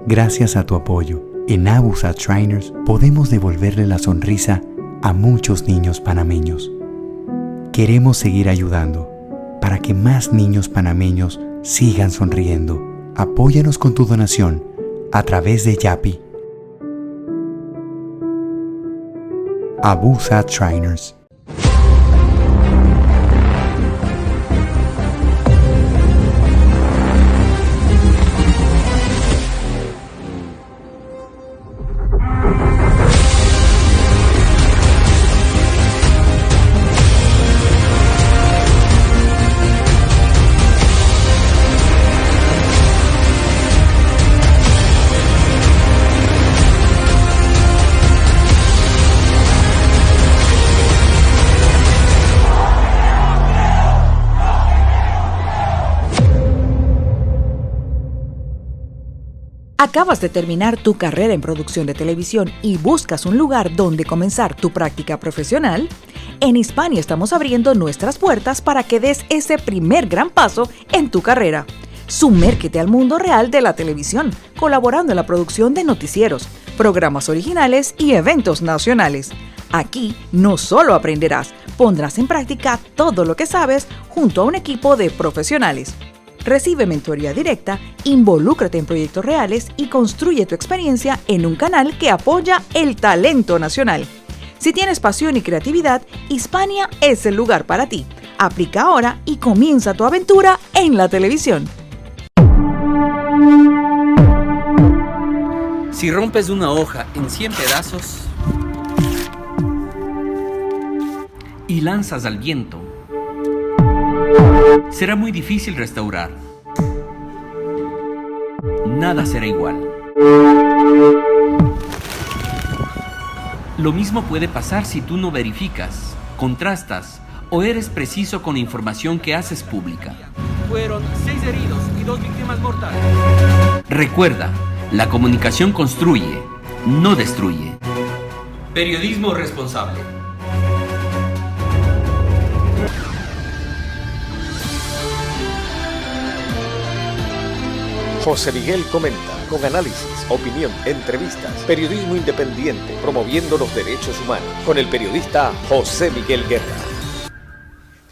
Gracias a tu apoyo, en Abusat Shriners podemos devolverle la sonrisa a muchos niños panameños. Queremos seguir ayudando para que más niños panameños sigan sonriendo. Apóyanos con tu donación a través de Yapi. Abusat Shriners. ¿Acabas de terminar tu carrera en producción de televisión y buscas un lugar donde comenzar tu práctica profesional? En Hispania estamos abriendo nuestras puertas para que des ese primer gran paso en tu carrera. Sumérgete al mundo real de la televisión, colaborando en la producción de noticieros, programas originales y eventos nacionales. Aquí no solo aprenderás, pondrás en práctica todo lo que sabes junto a un equipo de profesionales. Recibe mentoría directa, involúcrate en proyectos reales y construye tu experiencia en un canal que apoya el talento nacional. Si tienes pasión y creatividad, Hispania es el lugar para ti. Aplica ahora y comienza tu aventura en la televisión. Si rompes una hoja en 100 pedazos y lanzas al viento, será muy difícil restaurar. Nada será igual. Lo mismo puede pasar si tú no verificas, contrastas o eres preciso con la información que haces pública. Fueron 6 heridos y 2 víctimas mortales. Recuerda, la comunicación construye, no destruye. Periodismo responsable. José Miguel comenta, con análisis, opinión, entrevistas, periodismo independiente, promoviendo los derechos humanos, con el periodista José Miguel Guerra.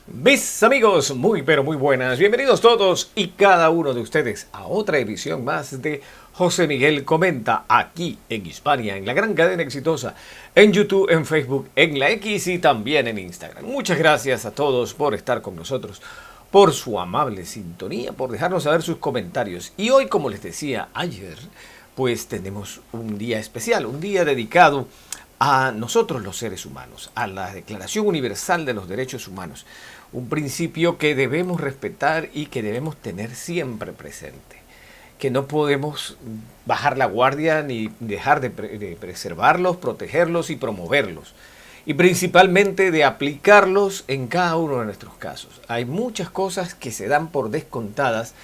Mis amigos, muy pero muy buenas, bienvenidos todos y cada uno de ustedes a otra edición más de José Miguel Comenta, aquí en Hispania, en la gran cadena exitosa, en YouTube, en Facebook, en la X y también en Instagram. Muchas gracias a todos por estar con nosotros, por su amable sintonía, por dejarnos saber sus comentarios. Y hoy, como les decía ayer, pues tenemos un día especial, un día dedicado a nosotros los seres humanos, a la Declaración Universal de los Derechos Humanos, un principio que debemos respetar y que debemos tener siempre presente, que no podemos bajar la guardia ni dejar de preservarlos, protegerlos y promoverlos. Y principalmente de aplicarlos en cada uno de nuestros casos. Hay muchas cosas que se dan por descontadas,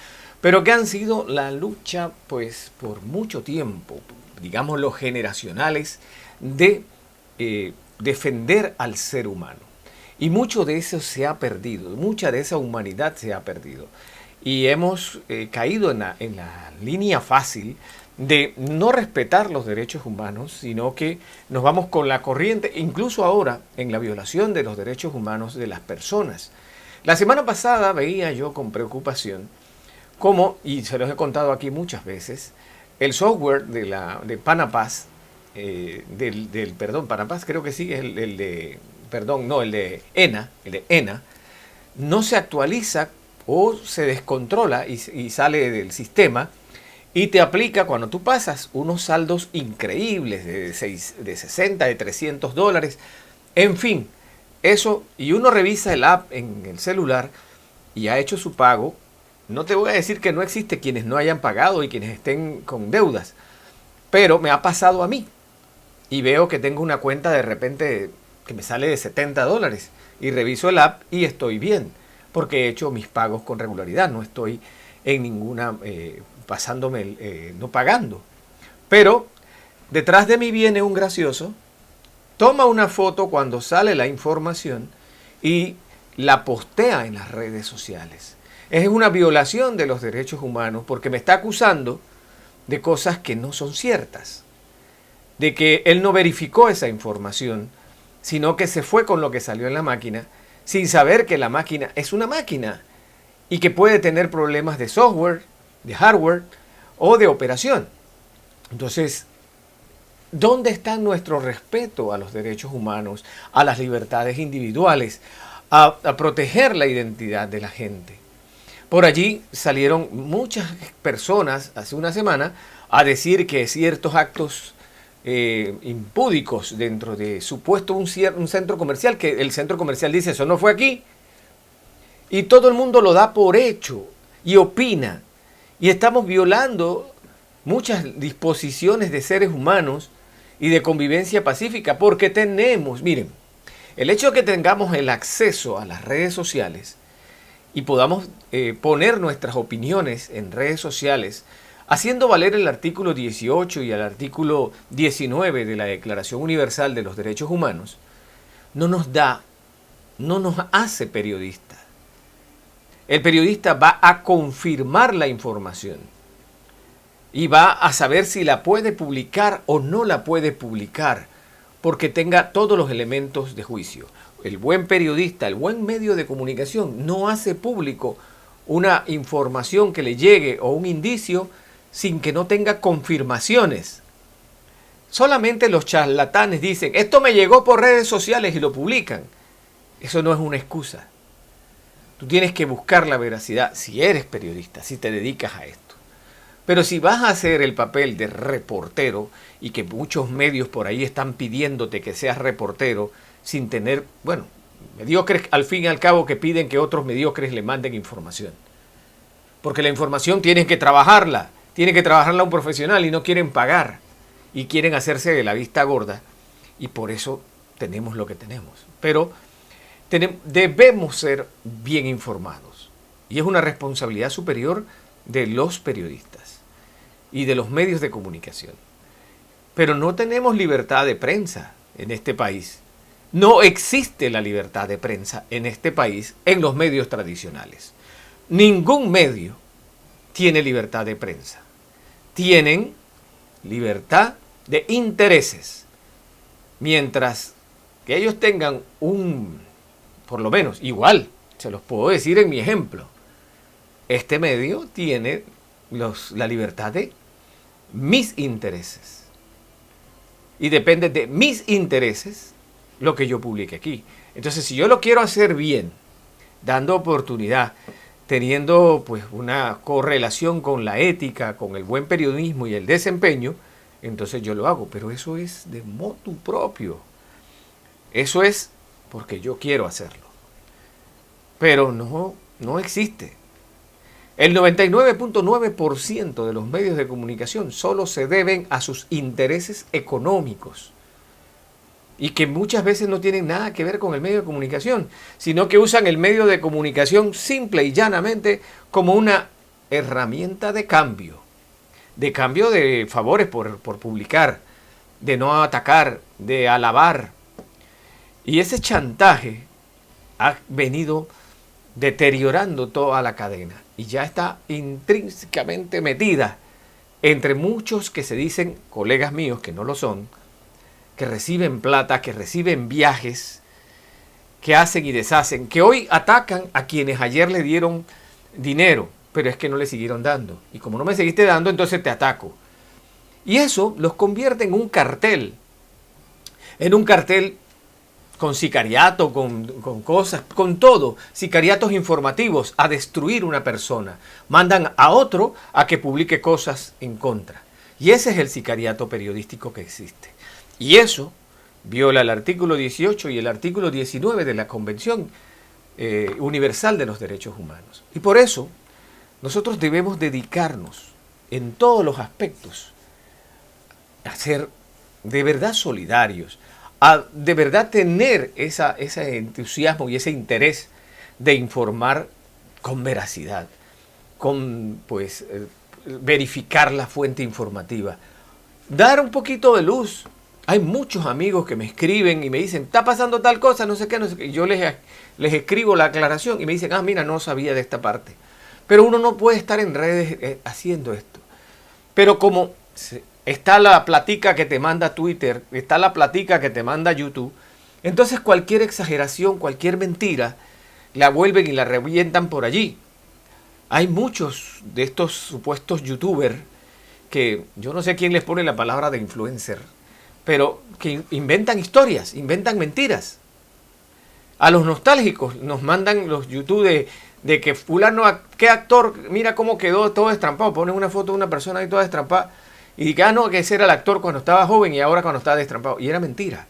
pero que han sido la lucha, pues, por mucho tiempo, digamos los generacionales, de defender al ser humano. Y mucho de eso se ha perdido, mucha de esa humanidad se ha perdido. Y hemos caído en la línea fácil de no respetar los derechos humanos, sino que nos vamos con la corriente, incluso ahora en la violación de los derechos humanos de las personas. La semana pasada veía yo con preocupación cómo, y se los he contado aquí muchas veces, el software de Panapaz, Panapaz creo que sí, el de ENA, no se actualiza o se descontrola y sale del sistema. Y te aplica cuando tú pasas unos saldos increíbles de 60, de $300. En fin, eso, y uno revisa el app en el celular y ha hecho su pago. No te voy a decir que no existe quienes no hayan pagado y quienes estén con deudas, pero me ha pasado a mí. Y veo que tengo una cuenta de repente que me sale de $70 y reviso el app y estoy bien, porque he hecho mis pagos con regularidad, no estoy en ninguna... no pagando. Pero detrás de mí viene un gracioso, toma una foto cuando sale la información y la postea en las redes sociales. Es una violación de los derechos humanos porque me está acusando de cosas que no son ciertas, de que él no verificó esa información, sino que se fue con lo que salió en la máquina, sin saber que la máquina es una máquina y que puede tener problemas de software, de hardware o de operación. Entonces, ¿dónde está nuestro respeto a los derechos humanos, a las libertades individuales, a proteger la identidad de la gente? Por allí salieron muchas personas hace una semana a decir que ciertos actos impúdicos dentro de supuesto un centro comercial, que el centro comercial dice eso no fue aquí, y todo el mundo lo da por hecho y opina, y estamos violando muchas disposiciones de seres humanos y de convivencia pacífica, porque tenemos, miren, el hecho de que tengamos el acceso a las redes sociales y podamos poner nuestras opiniones en redes sociales, haciendo valer el artículo 18 y el artículo 19 de la Declaración Universal de los Derechos Humanos, no nos hace periodistas. El periodista va a confirmar la información y va a saber si la puede publicar o no la puede publicar, porque tenga todos los elementos de juicio. El buen periodista, el buen medio de comunicación no hace público una información que le llegue o un indicio sin que no tenga confirmaciones. Solamente los charlatanes dicen, esto me llegó por redes sociales y lo publican. Eso no es una excusa. Tú tienes que buscar la veracidad si eres periodista, si te dedicas a esto. Pero si vas a hacer el papel de reportero y que muchos medios por ahí están pidiéndote que seas reportero sin tener, bueno, mediocres al fin y al cabo que piden que otros mediocres le manden información. Porque la información tiene que trabajarla un profesional y no quieren pagar y quieren hacerse de la vista gorda y por eso tenemos lo que tenemos. Pero debemos ser bien informados y es una responsabilidad superior de los periodistas y de los medios de comunicación. Pero no tenemos libertad de prensa en este país. No existe la libertad de prensa en este país en los medios tradicionales. Ningún medio tiene libertad de prensa. Tienen libertad de intereses. Mientras que ellos tengan por lo menos, igual, se los puedo decir en mi ejemplo, este medio tiene la libertad de mis intereses. Y depende de mis intereses lo que yo publique aquí. Entonces, si yo lo quiero hacer bien, dando oportunidad, teniendo pues una correlación con la ética, con el buen periodismo y el desempeño, entonces yo lo hago. Pero eso es de motu propio. Eso es porque yo quiero hacerlo. Pero no existe. El 99.9% de los medios de comunicación solo se deben a sus intereses económicos y que muchas veces no tienen nada que ver con el medio de comunicación, sino que usan el medio de comunicación simple y llanamente como una herramienta de cambio de favores por publicar, de no atacar, de alabar. Y ese chantaje ha venido deteriorando toda la cadena y ya está intrínsecamente metida entre muchos que se dicen colegas míos, que no lo son, que reciben plata, que reciben viajes, que hacen y deshacen, que hoy atacan a quienes ayer le dieron dinero, pero es que no le siguieron dando. Y como no me seguiste dando, entonces te ataco. Y eso los convierte en un cartel con sicariato, con cosas, con todo, sicariatos informativos, a destruir una persona. Mandan a otro a que publique cosas en contra. Y ese es el sicariato periodístico que existe. Y eso viola el artículo 18 y el artículo 19 de la Convención Universal de los Derechos Humanos. Y por eso nosotros debemos dedicarnos en todos los aspectos a ser de verdad solidarios, a de verdad tener ese entusiasmo y ese interés de informar con veracidad, con verificar la fuente informativa, dar un poquito de luz. Hay muchos amigos que me escriben y me dicen, está pasando tal cosa, no sé qué, no sé qué. Y yo les escribo la aclaración y me dicen, mira, no sabía de esta parte. Pero uno no puede estar en redes haciendo esto. Pero como está la platica que te manda Twitter, está la platica que te manda YouTube, entonces cualquier exageración, cualquier mentira, la vuelven y la revientan por allí. Hay muchos de estos supuestos youtubers que yo no sé quién les pone la palabra de influencer, pero que inventan historias, inventan mentiras. A los nostálgicos nos mandan los YouTube de que fulano, qué actor, mira cómo quedó todo destrampado, ponen una foto de una persona ahí toda destrampada y que no, que ese era el actor cuando estaba joven y ahora cuando estaba destrampado. Y era mentira.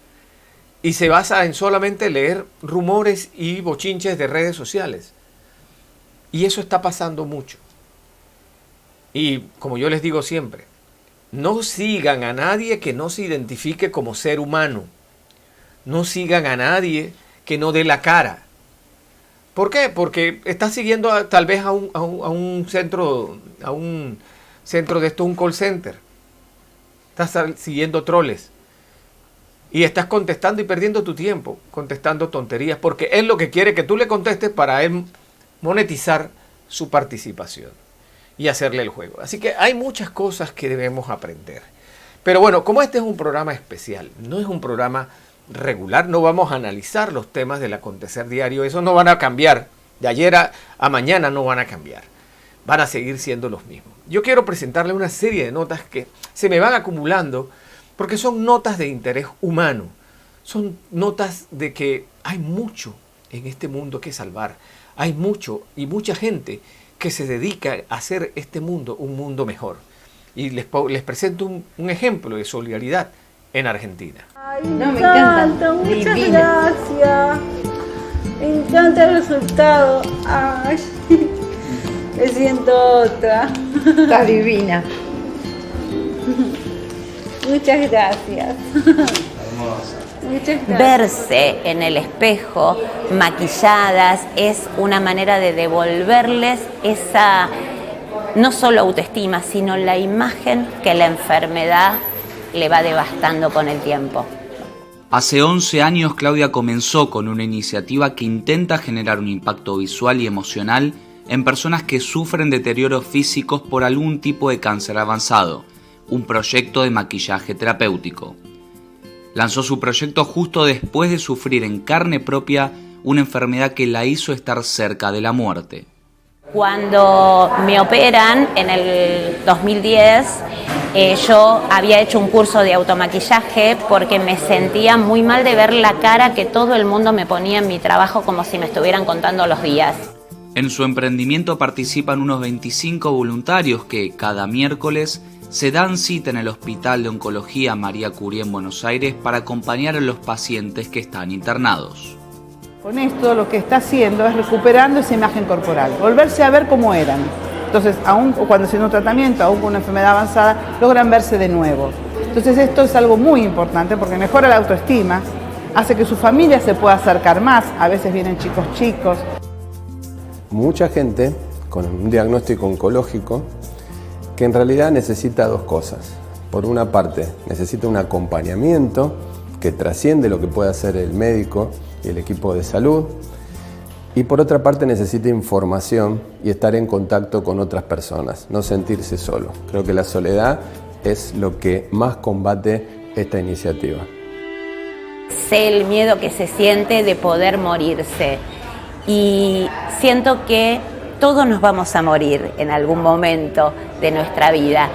Y se basa en solamente leer rumores y bochinches de redes sociales. Y eso está pasando mucho. Y como yo les digo siempre, no sigan a nadie que no se identifique como ser humano. No sigan a nadie que no dé la cara. ¿Por qué? Porque estás siguiendo tal vez a un centro de esto, un call center. Estás siguiendo troles. Y estás contestando y perdiendo tu tiempo, contestando tonterías, porque él lo que quiere que tú le contestes para él monetizar su participación y hacerle el juego. Así que hay muchas cosas que debemos aprender. Pero bueno, como este es un programa especial, no es un programa regular, no vamos a analizar los temas del acontecer diario, esos no van a cambiar, de ayer a mañana no van a cambiar, van a seguir siendo los mismos. Yo quiero presentarle una serie de notas que se me van acumulando, porque son notas de interés humano, son notas de que hay mucho en este mundo que salvar, hay mucho y mucha gente que se dedica a hacer este mundo un mundo mejor. Y les presento un ejemplo de solidaridad en Argentina. Ay, no, me encanta, muchas gracias. Me encanta el resultado. Ay, me siento otra. Está divina. Muchas gracias. Muchas gracias. Verse en el espejo maquilladas es una manera de devolverles esa, no solo autoestima, sino la imagen que la enfermedad le va devastando con el tiempo. Hace 11 años Claudia comenzó con una iniciativa que intenta generar un impacto visual y emocional en personas que sufren deterioros físicos por algún tipo de cáncer avanzado, un proyecto de maquillaje terapéutico. Lanzó su proyecto justo después de sufrir en carne propia una enfermedad que la hizo estar cerca de la muerte. Cuando me operan en el 2010, yo había hecho un curso de automaquillaje porque me sentía muy mal de ver la cara que todo el mundo me ponía en mi trabajo como si me estuvieran contando los días. En su emprendimiento participan unos 25 voluntarios que cada miércoles se dan cita en el Hospital de Oncología María Curie en Buenos Aires para acompañar a los pacientes que están internados. Con esto lo que está haciendo es recuperando esa imagen corporal, volverse a ver como eran. Entonces, aún cuando haciendo un tratamiento, aún con una enfermedad avanzada, logran verse de nuevo. Entonces esto es algo muy importante porque mejora la autoestima, hace que su familia se pueda acercar más, a veces vienen chicos. Mucha gente con un diagnóstico oncológico que en realidad necesita dos cosas. Por una parte, necesita un acompañamiento que trasciende lo que puede hacer el médico y el equipo de salud. Y por otra parte, necesita información y estar en contacto con otras personas, no sentirse solo. Creo que la soledad es lo que más combate esta iniciativa. Sé el miedo que se siente de poder morirse y siento que todos nos vamos a morir en algún momento de nuestra vida,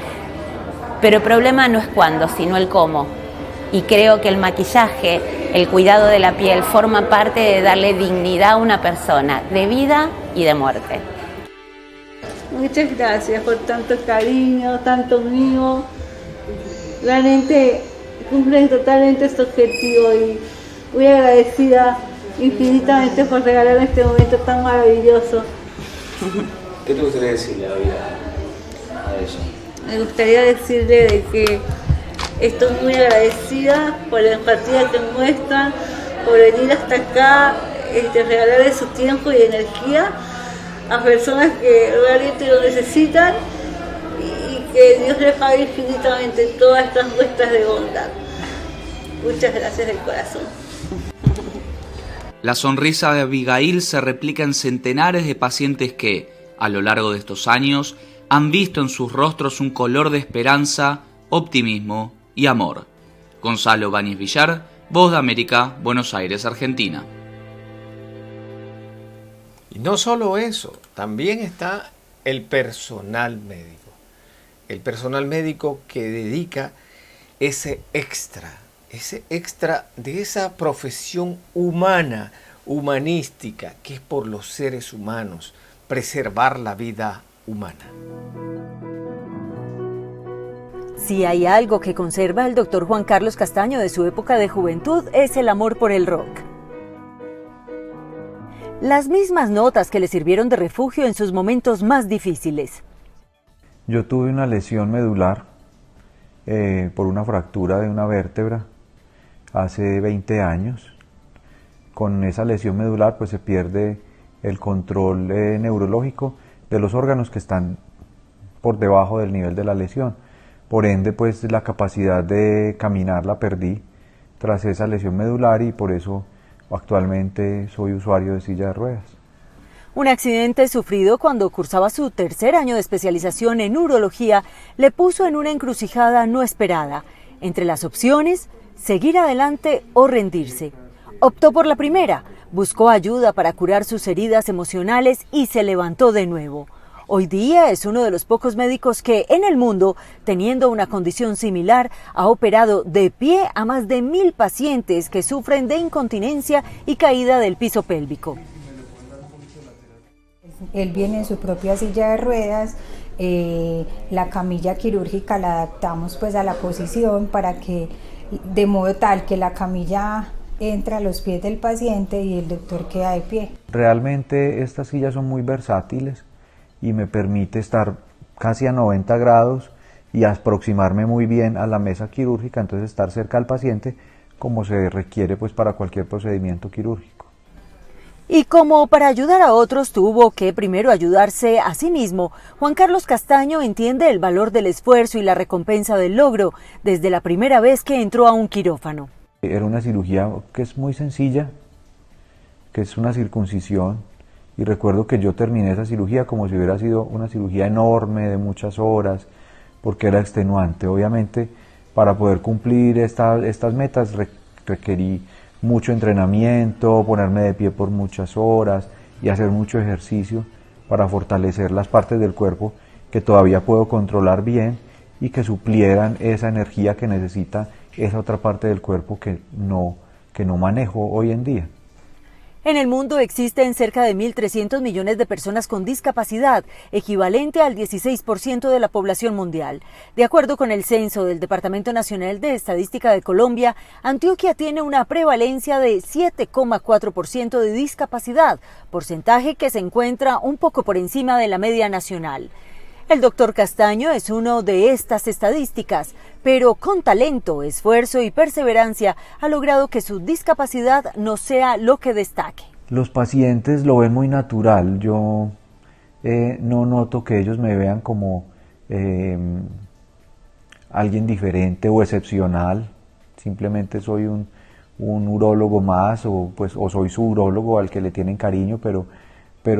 pero el problema no es cuándo, sino el cómo. Y creo que el maquillaje, el cuidado de la piel, forma parte de darle dignidad a una persona, de vida y de muerte. Muchas gracias por tanto cariño, tanto mimo. Realmente cumplen totalmente su objetivo y muy agradecida infinitamente por regalarme este momento tan maravilloso. ¿Qué te gustaría decirle a ella? Me gustaría decirle de que estoy muy agradecida por la empatía que muestran, por venir hasta acá, regalarle su tiempo y energía a personas que realmente lo necesitan y que Dios les pague infinitamente todas estas muestras de bondad. Muchas gracias del corazón. La sonrisa de Abigail se replica en centenares de pacientes que, a lo largo de estos años, han visto en sus rostros un color de esperanza, optimismo y amor. Gonzalo Báñez Villar, Voz de América, Buenos Aires, Argentina. Y no solo eso, también está el personal médico. El personal médico que dedica ese extra de esa profesión humana, humanística, que es por los seres humanos, preservar la vida humana. Si hay algo que conserva el doctor Juan Carlos Castaño de su época de juventud, es el amor por el rock. Las mismas notas que le sirvieron de refugio en sus momentos más difíciles. Yo tuve una lesión medular por una fractura de una vértebra hace 20 años. Con esa lesión medular pues se pierde el control neurológico de los órganos que están por debajo del nivel de la lesión. Por ende pues la capacidad de caminar la perdí tras esa lesión medular y por eso actualmente soy usuario de silla de ruedas. Un accidente sufrido cuando cursaba su tercer año de especialización en urología le puso en una encrucijada no esperada. Entre las opciones, seguir adelante o rendirse. Optó por la primera, buscó ayuda para curar sus heridas emocionales y se levantó de nuevo. Hoy día es uno de los pocos médicos que en el mundo, teniendo una condición similar, ha operado de pie a más de 1.000 pacientes que sufren de incontinencia y caída del piso pélvico. Él viene en su propia silla de ruedas, la camilla quirúrgica la adaptamos pues a la posición para que, de modo tal que la camilla entra a los pies del paciente y el doctor queda de pie. Realmente estas sillas son muy versátiles y me permite estar casi a 90 grados y aproximarme muy bien a la mesa quirúrgica, entonces estar cerca al paciente como se requiere pues para cualquier procedimiento quirúrgico. Y como para ayudar a otros tuvo que primero ayudarse a sí mismo, Juan Carlos Castaño entiende el valor del esfuerzo y la recompensa del logro desde la primera vez que entró a un quirófano. Era una cirugía que es muy sencilla, que es una circuncisión, y recuerdo que yo terminé esa cirugía como si hubiera sido una cirugía enorme de muchas horas, porque era extenuante. Obviamente, para poder cumplir estas metas requerí mucho entrenamiento, ponerme de pie por muchas horas y hacer mucho ejercicio para fortalecer las partes del cuerpo que todavía puedo controlar bien y que suplieran esa energía que necesita esa otra parte del cuerpo que no manejo hoy en día. En el mundo existen cerca de 1.300 millones de personas con discapacidad, equivalente al 16% de la población mundial. De acuerdo con el censo del Departamento Nacional de Estadística de Colombia, Antioquia tiene una prevalencia de 7,4% de discapacidad, porcentaje que se encuentra un poco por encima de la media nacional. El doctor Castaño es uno de estas estadísticas, pero con talento, esfuerzo y perseverancia ha logrado que su discapacidad no sea lo que destaque. Los pacientes lo ven muy natural, yo no noto que ellos me vean como alguien diferente o excepcional, simplemente soy un urólogo más o soy su urólogo al que le tienen cariño, pero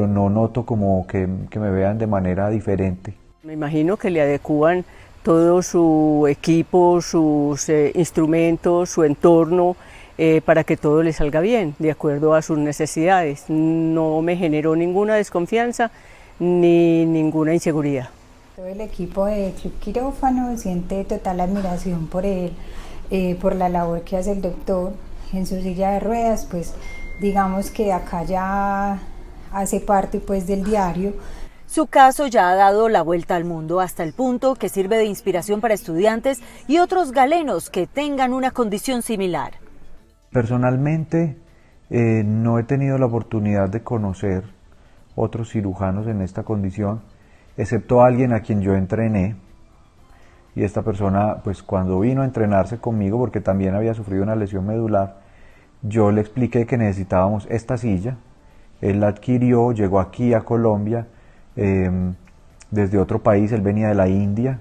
no noto como que me vean de manera diferente. Me imagino que le adecúan todo su equipo, sus instrumentos, su entorno, para que todo le salga bien, de acuerdo a sus necesidades. No me generó ninguna desconfianza ni ninguna inseguridad. Todo el equipo de Club Quirófano siente total admiración por él, por la labor que hace el doctor en su silla de ruedas, pues digamos que acá ya hace parte pues del diario. Su caso ya ha dado la vuelta al mundo hasta el punto que sirve de inspiración para estudiantes y otros galenos que tengan una condición similar. Personalmente no he tenido la oportunidad de conocer otros cirujanos en esta condición, excepto alguien a quien yo entrené, y esta persona pues cuando vino a entrenarse conmigo, porque también había sufrido una lesión medular, yo le expliqué que necesitábamos esta silla. Él la adquirió, llegó aquí a Colombia desde otro país, él venía de la India,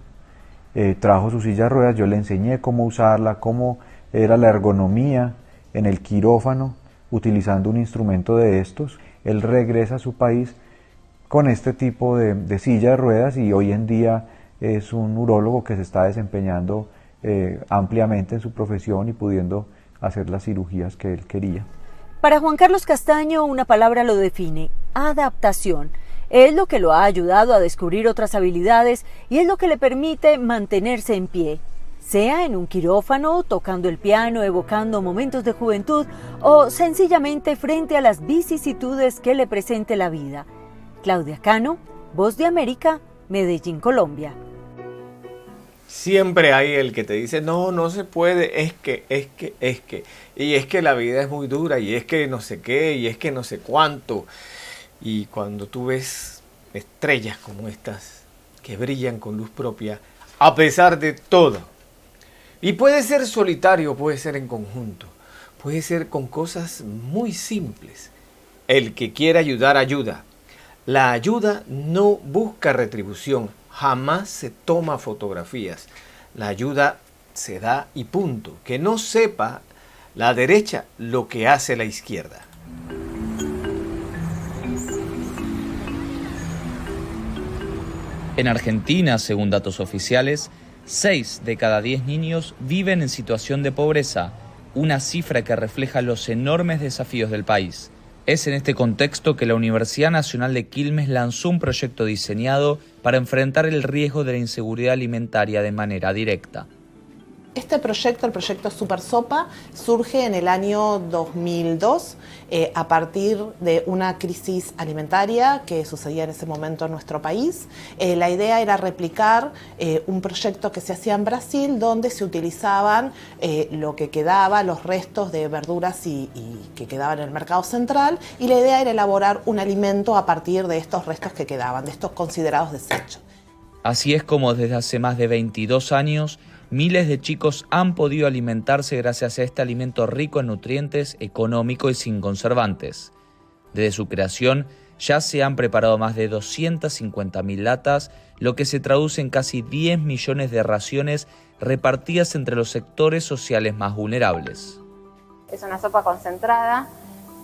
trajo su silla de ruedas, yo le enseñé cómo usarla, cómo era la ergonomía en el quirófano, utilizando un instrumento de estos. Él regresa a su país con este tipo de silla de ruedas, y hoy en día es un urólogo que se está desempeñando ampliamente en su profesión y pudiendo hacer las cirugías que él quería. Para Juan Carlos Castaño, una palabra lo define: adaptación. Es lo que lo ha ayudado a descubrir otras habilidades y es lo que le permite mantenerse en pie, sea en un quirófano, tocando el piano, evocando momentos de juventud o sencillamente frente a las vicisitudes que le presente la vida. Claudia Cano, Voz de América, Medellín, Colombia. Siempre hay el que te dice, no se puede, es que, y es que la vida es muy dura, y es que no sé qué, y es que no sé cuánto. Y cuando tú ves estrellas como estas, que brillan con luz propia, a pesar de todo, y puede ser solitario, puede ser en conjunto, puede ser con cosas muy simples. El que quiera ayudar, ayuda. La ayuda no busca retribución, jamás se toma fotografías. La ayuda se da y punto. Que no sepa la derecha lo que hace la izquierda. En Argentina, según datos oficiales, 6 de cada 10 niños viven en situación de pobreza, una cifra que refleja los enormes desafíos del país. Es en este contexto que la Universidad Nacional de Quilmes lanzó un proyecto diseñado para enfrentar el riesgo de la inseguridad alimentaria de manera directa. Este proyecto, el proyecto Super Sopa, surge en el año 2002 a partir de una crisis alimentaria que sucedía en ese momento en nuestro país. La idea era replicar un proyecto que se hacía en Brasil, donde se utilizaban lo que quedaba, los restos de verduras y que quedaban en el mercado central, y la idea era elaborar un alimento a partir de estos restos que quedaban, de estos considerados desechos. Así es como desde hace más de 22 años, miles de chicos han podido alimentarse gracias a este alimento rico en nutrientes, económico y sin conservantes. Desde su creación ya se han preparado más de 250.000 latas, lo que se traduce en casi 10 millones de raciones repartidas entre los sectores sociales más vulnerables. Es una sopa concentrada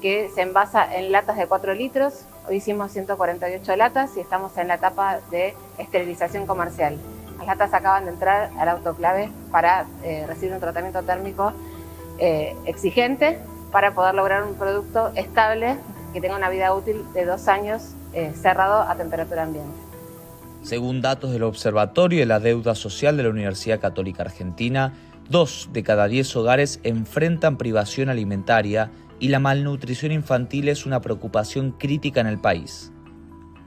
que se envasa en latas de 4 litros. Hoy hicimos 148 latas y estamos en la etapa de esterilización comercial. Las latas acaban de entrar al autoclave para recibir un tratamiento térmico exigente para poder lograr un producto estable que tenga una vida útil de 2 años cerrado a temperatura ambiente. Según datos del Observatorio de la Deuda Social de la Universidad Católica Argentina, 2 de cada 10 hogares enfrentan privación alimentaria y la malnutrición infantil es una preocupación crítica en el país.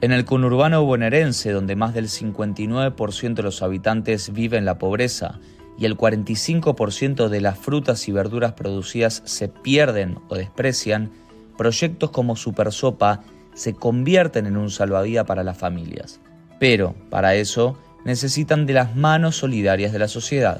En el conurbano bonaerense, donde más del 59% de los habitantes vive en la pobreza y el 45% de las frutas y verduras producidas se pierden o desprecian, proyectos como Super Sopa se convierten en un salvavidas para las familias. Pero, para eso, necesitan de las manos solidarias de la sociedad.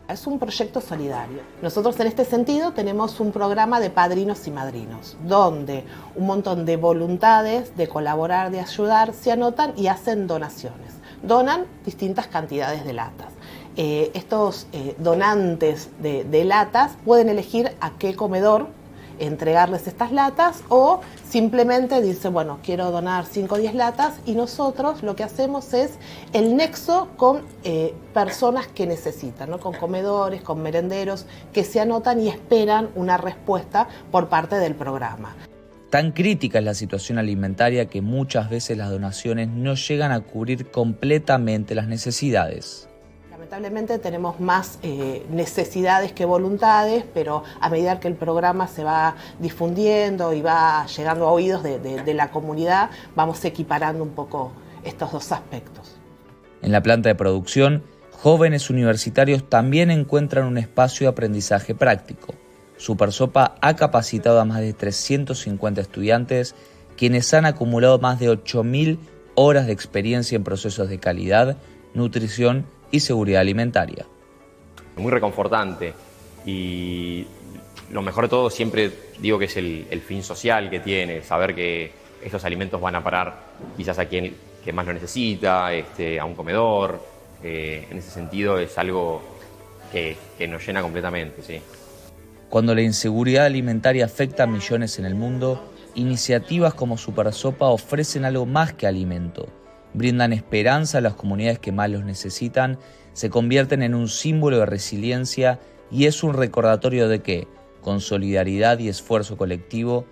Es un proyecto solidario. Nosotros en este sentido tenemos un programa de padrinos y madrinos, donde un montón de voluntades de colaborar, de ayudar, se anotan y hacen donaciones. Donan distintas cantidades de latas. Estos donantes de latas pueden elegir a qué comedor entregarles estas latas, o simplemente dice, bueno, quiero donar 5 o 10 latas, y nosotros lo que hacemos es el nexo con personas que necesitan, ¿no? Con comedores, con merenderos, que se anotan y esperan una respuesta por parte del programa. Tan crítica es la situación alimentaria que muchas veces las donaciones no llegan a cubrir completamente las necesidades. Lamentablemente tenemos más necesidades que voluntades, pero a medida que el programa se va difundiendo y va llegando a oídos de la comunidad, vamos equiparando un poco estos dos aspectos. En la planta de producción, jóvenes universitarios también encuentran un espacio de aprendizaje práctico. Super Sopa ha capacitado a más de 350 estudiantes, quienes han acumulado más de 8.000 horas de experiencia en procesos de calidad, nutrición y seguridad alimentaria. Muy reconfortante, y lo mejor de todo siempre digo que es el fin social que tiene, saber que estos alimentos van a parar quizás a quien que más lo necesita, a un comedor. En ese sentido es algo que nos llena completamente, sí. Cuando la inseguridad alimentaria afecta a millones en el mundo, iniciativas como Supersopa ofrecen algo más que alimento. Brindan esperanza a las comunidades que más los necesitan, se convierten en un símbolo de resiliencia y es un recordatorio de que, con solidaridad y esfuerzo colectivo,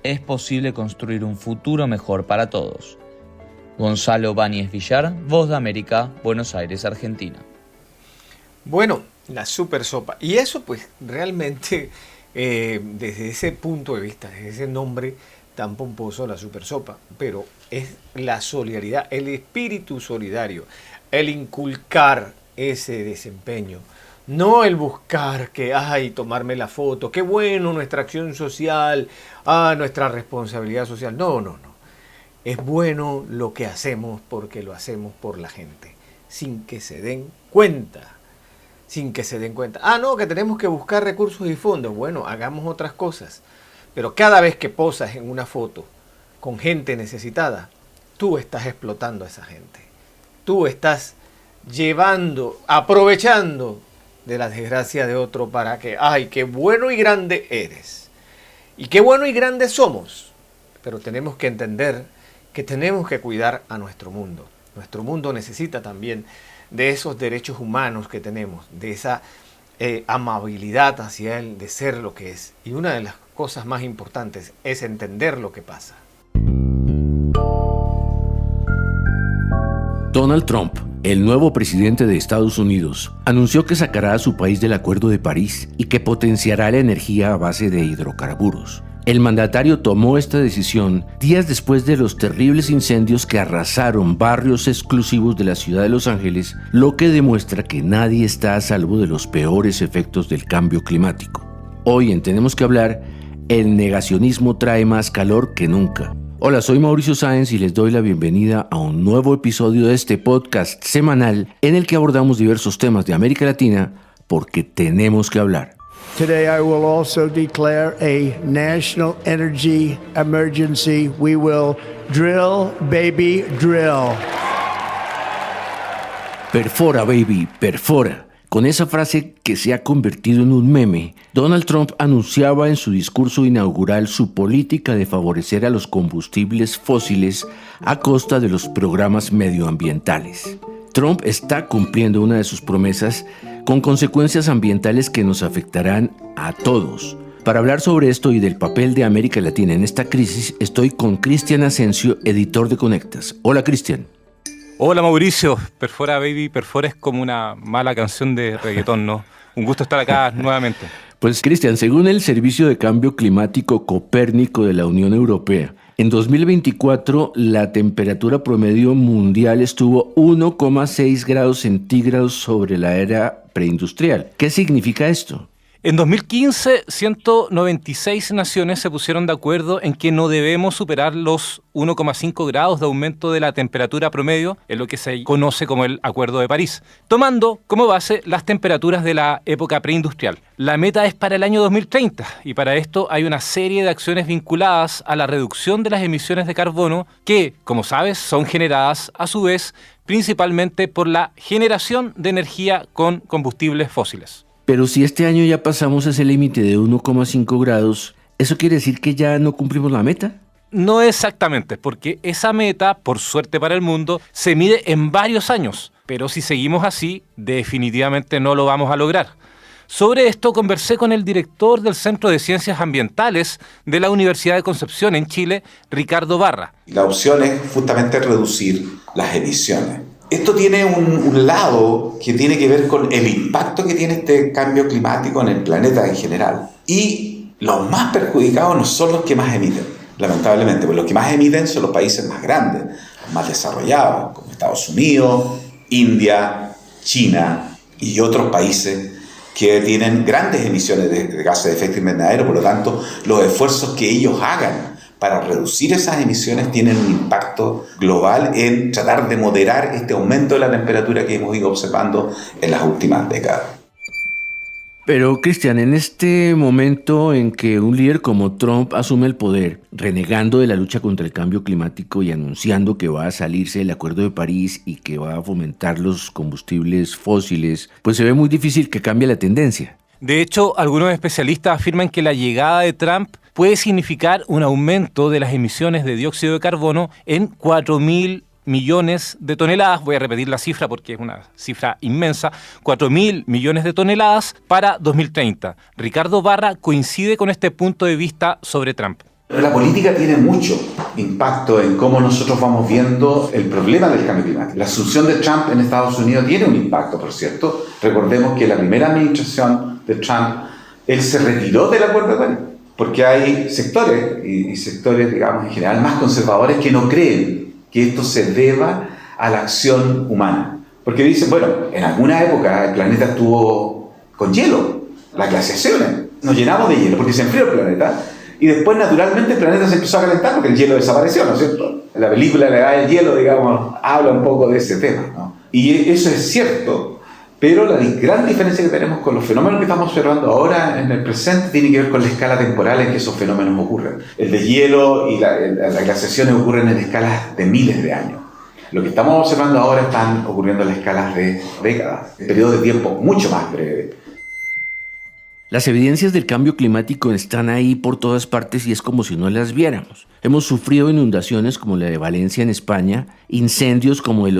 es posible construir un futuro mejor para todos. Gonzalo Báñez Villar, Voz de América, Buenos Aires, Argentina. Bueno, la Supersopa. Y eso pues realmente, desde ese punto de vista, desde ese nombre tan pomposo, la Supersopa, pero es la solidaridad, el espíritu solidario, el inculcar ese desempeño. No el buscar que, tomarme la foto, qué bueno nuestra acción social, nuestra responsabilidad social. No. Es bueno lo que hacemos porque lo hacemos por la gente, sin que se den cuenta. Que tenemos que buscar recursos y fondos. Bueno, hagamos otras cosas. Pero cada vez que posas en una foto con gente necesitada, tú estás explotando a esa gente. Tú estás aprovechando de la desgracia de otro para que, qué bueno y grande eres. Y qué bueno y grande somos. Pero tenemos que entender que tenemos que cuidar a nuestro mundo. Nuestro mundo necesita también de esos derechos humanos que tenemos, de esa amabilidad hacia él, de ser lo que es. Y una de las cosas más importantes es entender lo que pasa. Donald Trump, el nuevo presidente de Estados Unidos, anunció que sacará a su país del Acuerdo de París y que potenciará la energía a base de hidrocarburos. El mandatario tomó esta decisión días después de los terribles incendios que arrasaron barrios exclusivos de la ciudad de Los Ángeles, lo que demuestra que nadie está a salvo de los peores efectos del cambio climático. Hoy en Tenemos que Hablar, el negacionismo trae más calor que nunca. Hola, soy Mauricio Sáenz y les doy la bienvenida a un nuevo episodio de este podcast semanal en el que abordamos diversos temas de América Latina porque tenemos que hablar. Today I will also declare a national energy emergency. We will drill, baby, drill. Perfora, baby, perfora. Con esa frase que se ha convertido en un meme, Donald Trump anunciaba en su discurso inaugural su política de favorecer a los combustibles fósiles a costa de los programas medioambientales. Trump está cumpliendo una de sus promesas con consecuencias ambientales que nos afectarán a todos. Para hablar sobre esto y del papel de América Latina en esta crisis, estoy con Cristian Asensio, editor de Conectas. Hola, Cristian. Hola, Mauricio. Perfora, baby, perfora es como una mala canción de reggaetón, ¿no? Un gusto estar acá nuevamente. Pues, Cristian, según el Servicio de Cambio Climático Copérnico de la Unión Europea, en 2024 la temperatura promedio mundial estuvo 1,6 grados centígrados sobre la era preindustrial. ¿Qué significa esto? En 2015, 196 naciones se pusieron de acuerdo en que no debemos superar los 1,5 grados de aumento de la temperatura promedio, en lo que se conoce como el Acuerdo de París, tomando como base las temperaturas de la época preindustrial. La meta es para el año 2030 y para esto hay una serie de acciones vinculadas a la reducción de las emisiones de carbono que, como sabes, son generadas a su vez principalmente por la generación de energía con combustibles fósiles. Pero si este año ya pasamos ese límite de 1,5 grados, ¿eso quiere decir que ya no cumplimos la meta? No exactamente, porque esa meta, por suerte para el mundo, se mide en varios años. Pero si seguimos así, definitivamente no lo vamos a lograr. Sobre esto conversé con el director del Centro de Ciencias Ambientales de la Universidad de Concepción en Chile, Ricardo Barra. La opción es justamente reducir las emisiones. Esto tiene un lado que tiene que ver con el impacto que tiene este cambio climático en el planeta en general. Y los más perjudicados no son los que más emiten, lamentablemente, porque los que más emiten son los países más grandes, los más desarrollados, como Estados Unidos, India, China y otros países que tienen grandes emisiones de gases de efecto invernadero. Por lo tanto, los esfuerzos que ellos hagan para reducir esas emisiones tienen un impacto global en tratar de moderar este aumento de la temperatura que hemos ido observando en las últimas décadas. Pero, Cristian, en este momento en que un líder como Trump asume el poder, renegando de la lucha contra el cambio climático y anunciando que va a salirse del Acuerdo de París y que va a fomentar los combustibles fósiles, pues se ve muy difícil que cambie la tendencia. De hecho, algunos especialistas afirman que la llegada de Trump puede significar un aumento de las emisiones de dióxido de carbono en 4.000 millones de toneladas. Voy a repetir la cifra porque es una cifra inmensa. 4.000 millones de toneladas para 2030. Ricardo Barra coincide con este punto de vista sobre Trump. La política tiene mucho impacto en cómo nosotros vamos viendo el problema del cambio climático. La asunción de Trump en Estados Unidos tiene un impacto, por cierto. Recordemos que la primera administración de Trump, él se retiró del Acuerdo de París, porque hay sectores, y sectores, digamos, en general más conservadores, que no creen que esto se deba a la acción humana. Porque dicen, bueno, en alguna época el planeta estuvo con hielo, las glaciaciones, nos llenamos de hielo porque se enfrió el planeta, y después naturalmente el planeta se empezó a calentar porque el hielo desapareció, ¿no es cierto? La película La Edad del Hielo, digamos, habla un poco de ese tema, ¿no? Y eso es cierto, pero la gran diferencia que tenemos con los fenómenos que estamos observando ahora en el presente tiene que ver con la escala temporal en que esos fenómenos ocurren. El de hielo y las glaciaciones ocurren en escalas de miles de años. Lo que estamos observando ahora están ocurriendo en las escalas de décadas, en periodos de tiempo mucho más breves. Las evidencias del cambio climático están ahí por todas partes y es como si no las viéramos. Hemos sufrido inundaciones como la de Valencia en España, incendios como de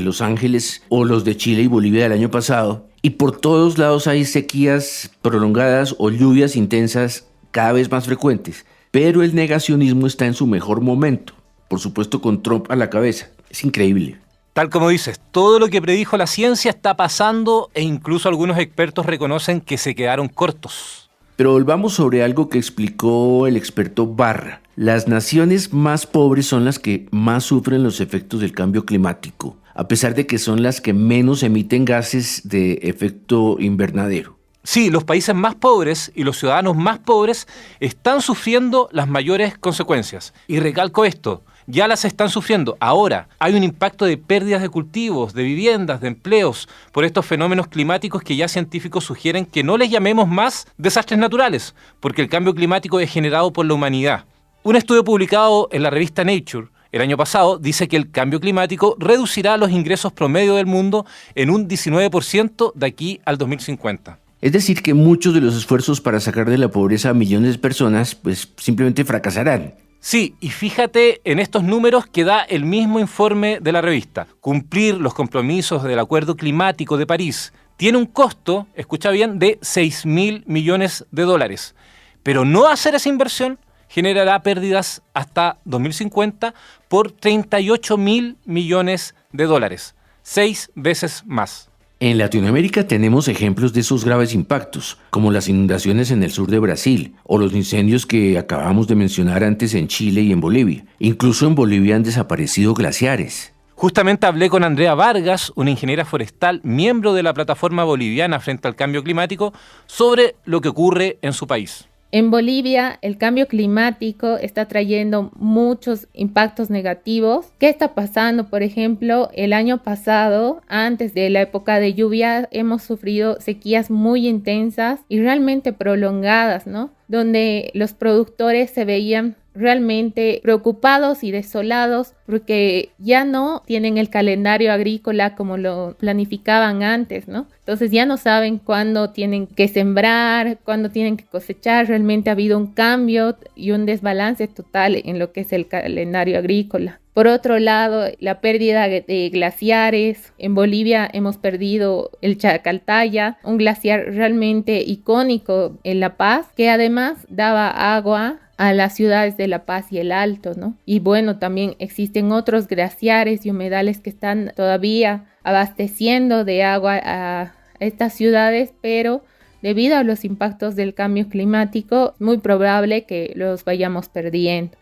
Los Ángeles o los de Chile y Bolivia del año pasado, y por todos lados hay sequías prolongadas o lluvias intensas cada vez más frecuentes. Pero el negacionismo está en su mejor momento, por supuesto con Trump a la cabeza. Es increíble. Tal como dices, todo lo que predijo la ciencia está pasando e incluso algunos expertos reconocen que se quedaron cortos. Pero volvamos sobre algo que explicó el experto Barra. Las naciones más pobres son las que más sufren los efectos del cambio climático, a pesar de que son las que menos emiten gases de efecto invernadero. Sí, los países más pobres y los ciudadanos más pobres están sufriendo las mayores consecuencias. Y recalco esto, ya las están sufriendo. Ahora hay un impacto de pérdidas de cultivos, de viviendas, de empleos, por estos fenómenos climáticos que ya científicos sugieren que no les llamemos más desastres naturales, porque el cambio climático es generado por la humanidad. Un estudio publicado en la revista Nature el año pasado dice que el cambio climático reducirá los ingresos promedio del mundo en un 19% de aquí al 2050. Es decir, que muchos de los esfuerzos para sacar de la pobreza a millones de personas, pues simplemente fracasarán. Sí, y fíjate en estos números que da el mismo informe de la revista. Cumplir los compromisos del Acuerdo Climático de París tiene un costo, escucha bien, de 6.000 millones de dólares. Pero no hacer esa inversión generará pérdidas hasta 2050 por 38.000 millones de dólares. 6 veces más. En Latinoamérica tenemos ejemplos de esos graves impactos, como las inundaciones en el sur de Brasil o los incendios que acabamos de mencionar antes en Chile y en Bolivia. Incluso en Bolivia han desaparecido glaciares. Justamente hablé con Andrea Vargas, una ingeniera forestal, miembro de la Plataforma Boliviana frente al Cambio Climático, sobre lo que ocurre en su país. En Bolivia, el cambio climático está trayendo muchos impactos negativos. ¿Qué está pasando? Por ejemplo, el año pasado, antes de la época de lluvia, hemos sufrido sequías muy intensas y realmente prolongadas, ¿no? Donde los productores se veían realmente preocupados y desolados porque ya no tienen el calendario agrícola como lo planificaban antes, ¿no? Entonces ya no saben cuándo tienen que sembrar, cuándo tienen que cosechar. Realmente ha habido un cambio y un desbalance total en lo que es el calendario agrícola. Por otro lado, la pérdida de glaciares. En Bolivia hemos perdido el Chacaltaya, un glaciar realmente icónico en La Paz, que además daba agua a las ciudades de La Paz y el Alto, ¿no? Y bueno, también existen otros glaciares y humedales que están todavía abasteciendo de agua a estas ciudades, pero debido a los impactos del cambio climático, es muy probable que los vayamos perdiendo.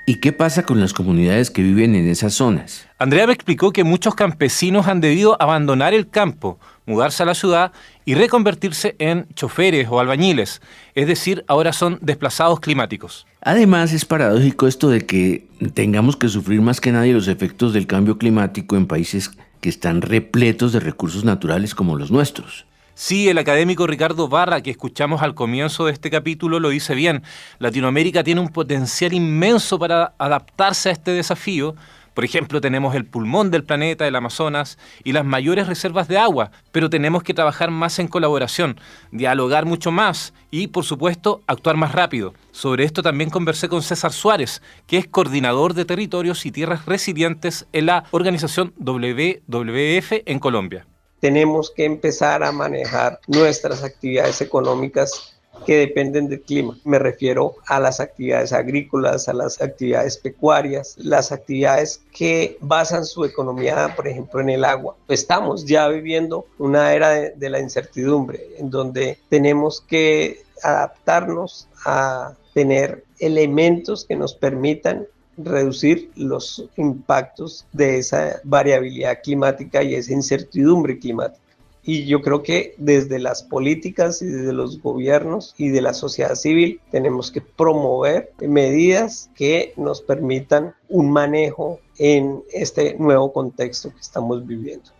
¿Y qué pasa con las comunidades que viven en esas zonas? Andrea me explicó que muchos campesinos han debido abandonar el campo, mudarse a la ciudad y reconvertirse en choferes o albañiles, es decir, ahora son desplazados climáticos. Además, es paradójico esto de que tengamos que sufrir más que nadie los efectos del cambio climático en países que están repletos de recursos naturales como los nuestros. Sí, el académico Ricardo Barra, que escuchamos al comienzo de este capítulo, lo dice bien. Latinoamérica tiene un potencial inmenso para adaptarse a este desafío, Por ejemplo, tenemos el pulmón del planeta, el Amazonas, y las mayores reservas de agua, pero tenemos que trabajar más en colaboración, dialogar mucho más y, por supuesto, actuar más rápido. Sobre esto también conversé con César Suárez, que es coordinador de territorios y tierras resilientes en la organización WWF en Colombia. Tenemos que empezar a manejar nuestras actividades económicas que dependen del clima. Me refiero a las actividades agrícolas, a las actividades pecuarias, las actividades que basan su economía, por ejemplo, en el agua. Estamos ya viviendo una era de la incertidumbre, en donde tenemos que adaptarnos a tener elementos que nos permitan reducir los impactos de esa variabilidad climática y esa incertidumbre climática. Y yo creo que desde las políticas y desde los gobiernos y de la sociedad civil tenemos que promover medidas que nos permitan un manejo en este nuevo contexto que estamos viviendo.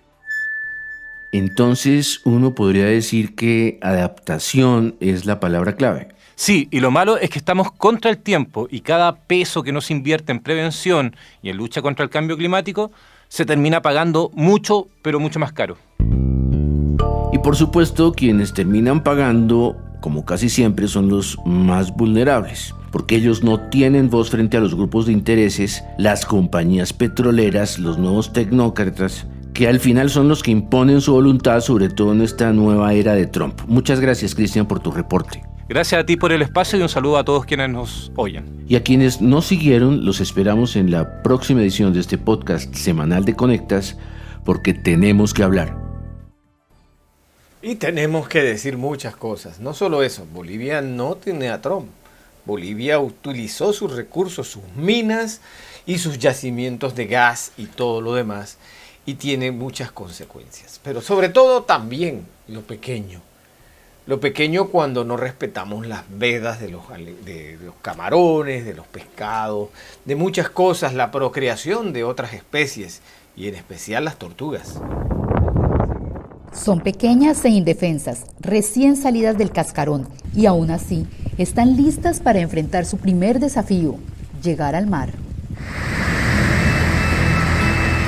Entonces, uno podría decir que adaptación es la palabra clave. Sí, y lo malo es que estamos contra el tiempo y cada peso que no se invierte en prevención y en lucha contra el cambio climático se termina pagando mucho, pero mucho más caro. Y por supuesto, quienes terminan pagando, como casi siempre, son los más vulnerables, porque ellos no tienen voz frente a los grupos de intereses, las compañías petroleras, los nuevos tecnócratas, que al final son los que imponen su voluntad, sobre todo en esta nueva era de Trump. Muchas gracias, Cristian, por tu reporte. Gracias a ti por el espacio y un saludo a todos quienes nos oyen. Y a quienes nos siguieron, los esperamos en la próxima edición de este podcast semanal de Conectas, porque tenemos que hablar. Y tenemos que decir muchas cosas. No solo eso, Bolivia no tiene a Trump. Bolivia utilizó sus recursos, sus minas y sus yacimientos de gas y todo lo demás. Y tiene muchas consecuencias. Pero sobre todo también lo pequeño. Lo pequeño cuando no respetamos las vedas de los camarones, de los pescados, de muchas cosas, la procreación de otras especies y en especial las tortugas. Son pequeñas e indefensas, recién salidas del cascarón y aún así están listas para enfrentar su primer desafío, llegar al mar.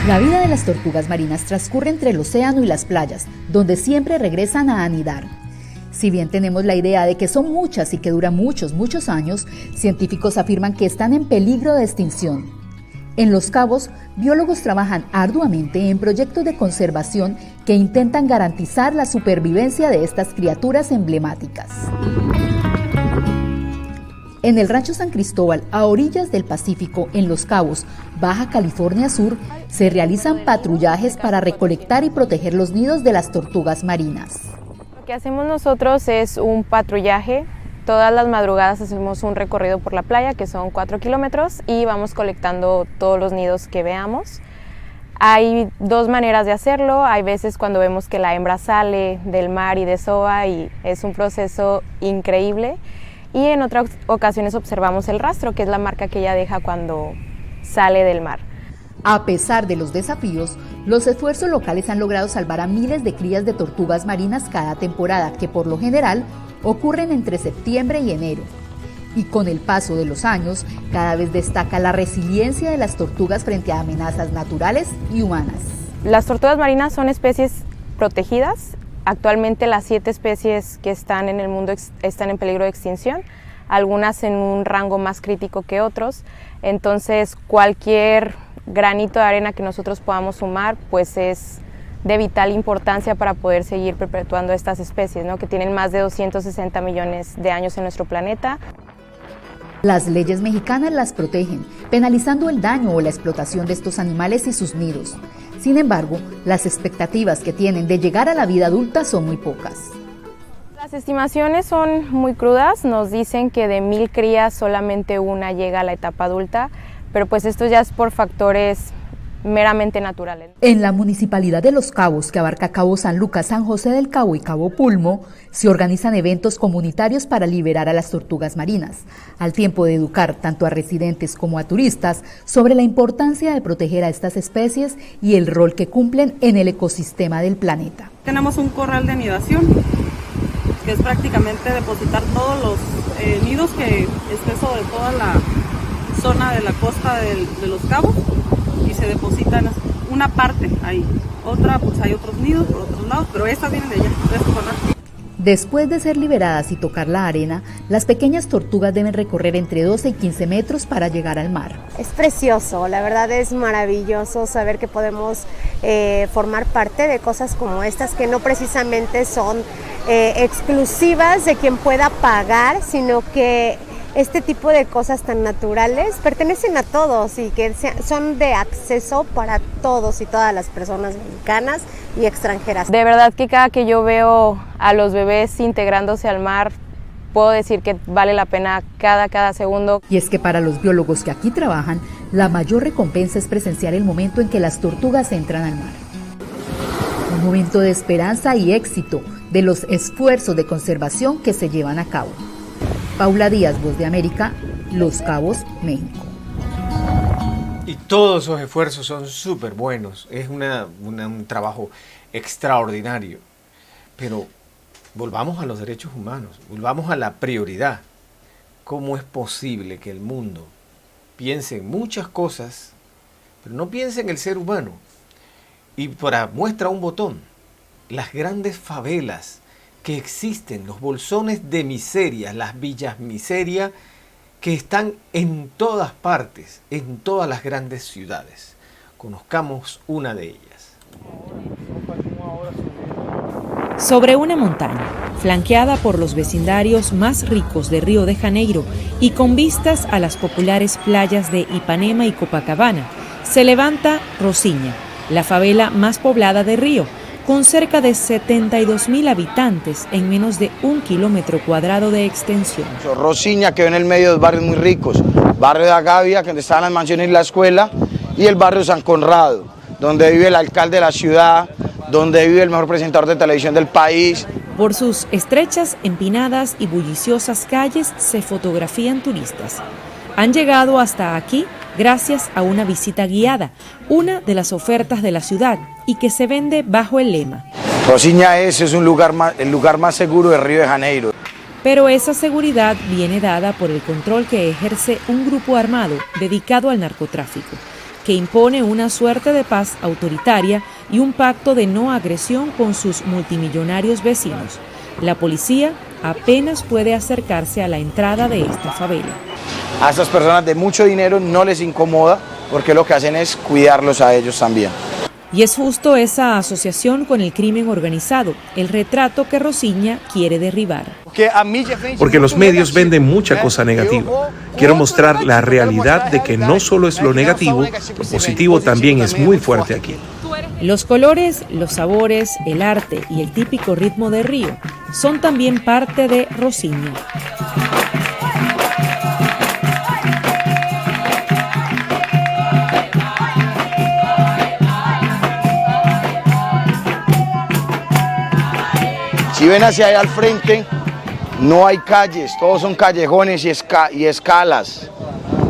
La vida de las tortugas marinas transcurre entre el océano y las playas, donde siempre regresan a anidar. Si bien tenemos la idea de que son muchas y que duran muchos años, científicos afirman que están en peligro de extinción. En Los Cabos, biólogos trabajan arduamente en proyectos de conservación que intentan garantizar la supervivencia de estas criaturas emblemáticas. En el Rancho San Cristóbal, a orillas del Pacífico, en Los Cabos, Baja California Sur, se realizan patrullajes para recolectar y proteger los nidos de las tortugas marinas. Lo que hacemos nosotros es un patrullaje. Todas las madrugadas hacemos un recorrido por la playa, que son 4 kilómetros, y vamos colectando todos los nidos que veamos. Hay dos maneras de hacerlo. Hay veces cuando vemos que la hembra sale del mar y desova y es un proceso increíble. Y en otras ocasiones observamos el rastro, que es la marca que ella deja cuando sale del mar. A pesar de los desafíos, los esfuerzos locales han logrado salvar a miles de crías de tortugas marinas cada temporada, que por lo general ocurren entre septiembre y enero. Y con el paso de los años, cada vez destaca la resiliencia de las tortugas frente a amenazas naturales y humanas. Las tortugas marinas son especies protegidas. Actualmente las 7 especies que están en el mundo están en peligro de extinción, algunas en un rango más crítico que otros. Entonces, cualquier granito de arena que nosotros podamos sumar, pues es de vital importancia para poder seguir perpetuando estas especies, ¿no? Que tienen más de 260 millones de años en nuestro planeta. Las leyes mexicanas las protegen, penalizando el daño o la explotación de estos animales y sus nidos. Sin embargo, las expectativas que tienen de llegar a la vida adulta son muy pocas. Las estimaciones son muy crudas, nos dicen que de 1000 crías solamente una llega a la etapa adulta, pero pues esto ya es por factores meramente naturales. En la Municipalidad de Los Cabos, que abarca Cabo San Lucas, San José del Cabo y Cabo Pulmo, se organizan eventos comunitarios para liberar a las tortugas marinas, al tiempo de educar tanto a residentes como a turistas sobre la importancia de proteger a estas especies y el rol que cumplen en el ecosistema del planeta. Tenemos un corral de anidación, que es prácticamente depositar todos los nidos que esté sobre toda la zona de la costa de Los Cabos, y y se depositan una parte ahí. Otra, pues hay otros nidos por otros lados, pero estas vienen de allá, de esta zona. Después de ser liberadas y tocar la arena, las pequeñas tortugas deben recorrer entre 12 y 15 metros para llegar al mar. Es precioso, la verdad es maravilloso saber que podemos formar parte de cosas como estas que no precisamente son exclusivas de quien pueda pagar, sino que este tipo de cosas tan naturales pertenecen a todos y que son de acceso para todos y todas las personas mexicanas y extranjeras. De verdad que cada que yo veo a los bebés integrándose al mar, puedo decir que vale la pena cada segundo. Y es que para los biólogos que aquí trabajan, la mayor recompensa es presenciar el momento en que las tortugas entran al mar. Un momento de esperanza y éxito de los esfuerzos de conservación que se llevan a cabo. Paula Díaz, Voz de América, Los Cabos, México. Y todos esos esfuerzos son súper buenos, es un trabajo extraordinario. Pero volvamos a los derechos humanos, volvamos a la prioridad. ¿Cómo es posible que el mundo piense en muchas cosas, pero no piense en el ser humano? Y para muestra un botón, las grandes favelas que existen, los bolsones de miseria, las villas miseria, que están en todas partes, en todas las grandes ciudades. Conozcamos una de ellas. Sobre una montaña, flanqueada por los vecindarios más ricos de Río de Janeiro y con vistas a las populares playas de Ipanema y Copacabana, se levanta Rocinha, la favela más poblada de Río, con cerca de 72.000 habitantes en menos de 1 kilómetro cuadrado de extensión. Rocinha quedó en el medio de barrios muy ricos, barrio de Agavia, donde estaban las mansiones y la escuela, y el barrio San Conrado, donde vive el alcalde de la ciudad, donde vive el mejor presentador de televisión del país. Por sus estrechas, empinadas y bulliciosas calles se fotografían turistas. Han llegado hasta aquí gracias a una visita guiada, una de las ofertas de la ciudad y que se vende bajo el lema Rocinha es el lugar más seguro de Río de Janeiro. Pero esa seguridad viene dada por el control que ejerce un grupo armado dedicado al narcotráfico, que impone una suerte de paz autoritaria y un pacto de no agresión con sus multimillonarios vecinos. La policía apenas puede acercarse a la entrada de esta favela. A estas personas de mucho dinero no les incomoda porque lo que hacen es cuidarlos a ellos también. Y es justo esa asociación con el crimen organizado, el retrato que Rocinha quiere derribar. Porque los medios venden mucha cosa negativa. Quiero mostrar la realidad de que no solo es lo negativo, lo positivo también es muy fuerte aquí. Los colores, los sabores, el arte y el típico ritmo de Río son también parte de Rocinha. Si ven hacia allá al frente, no hay calles, todos son callejones y escalas.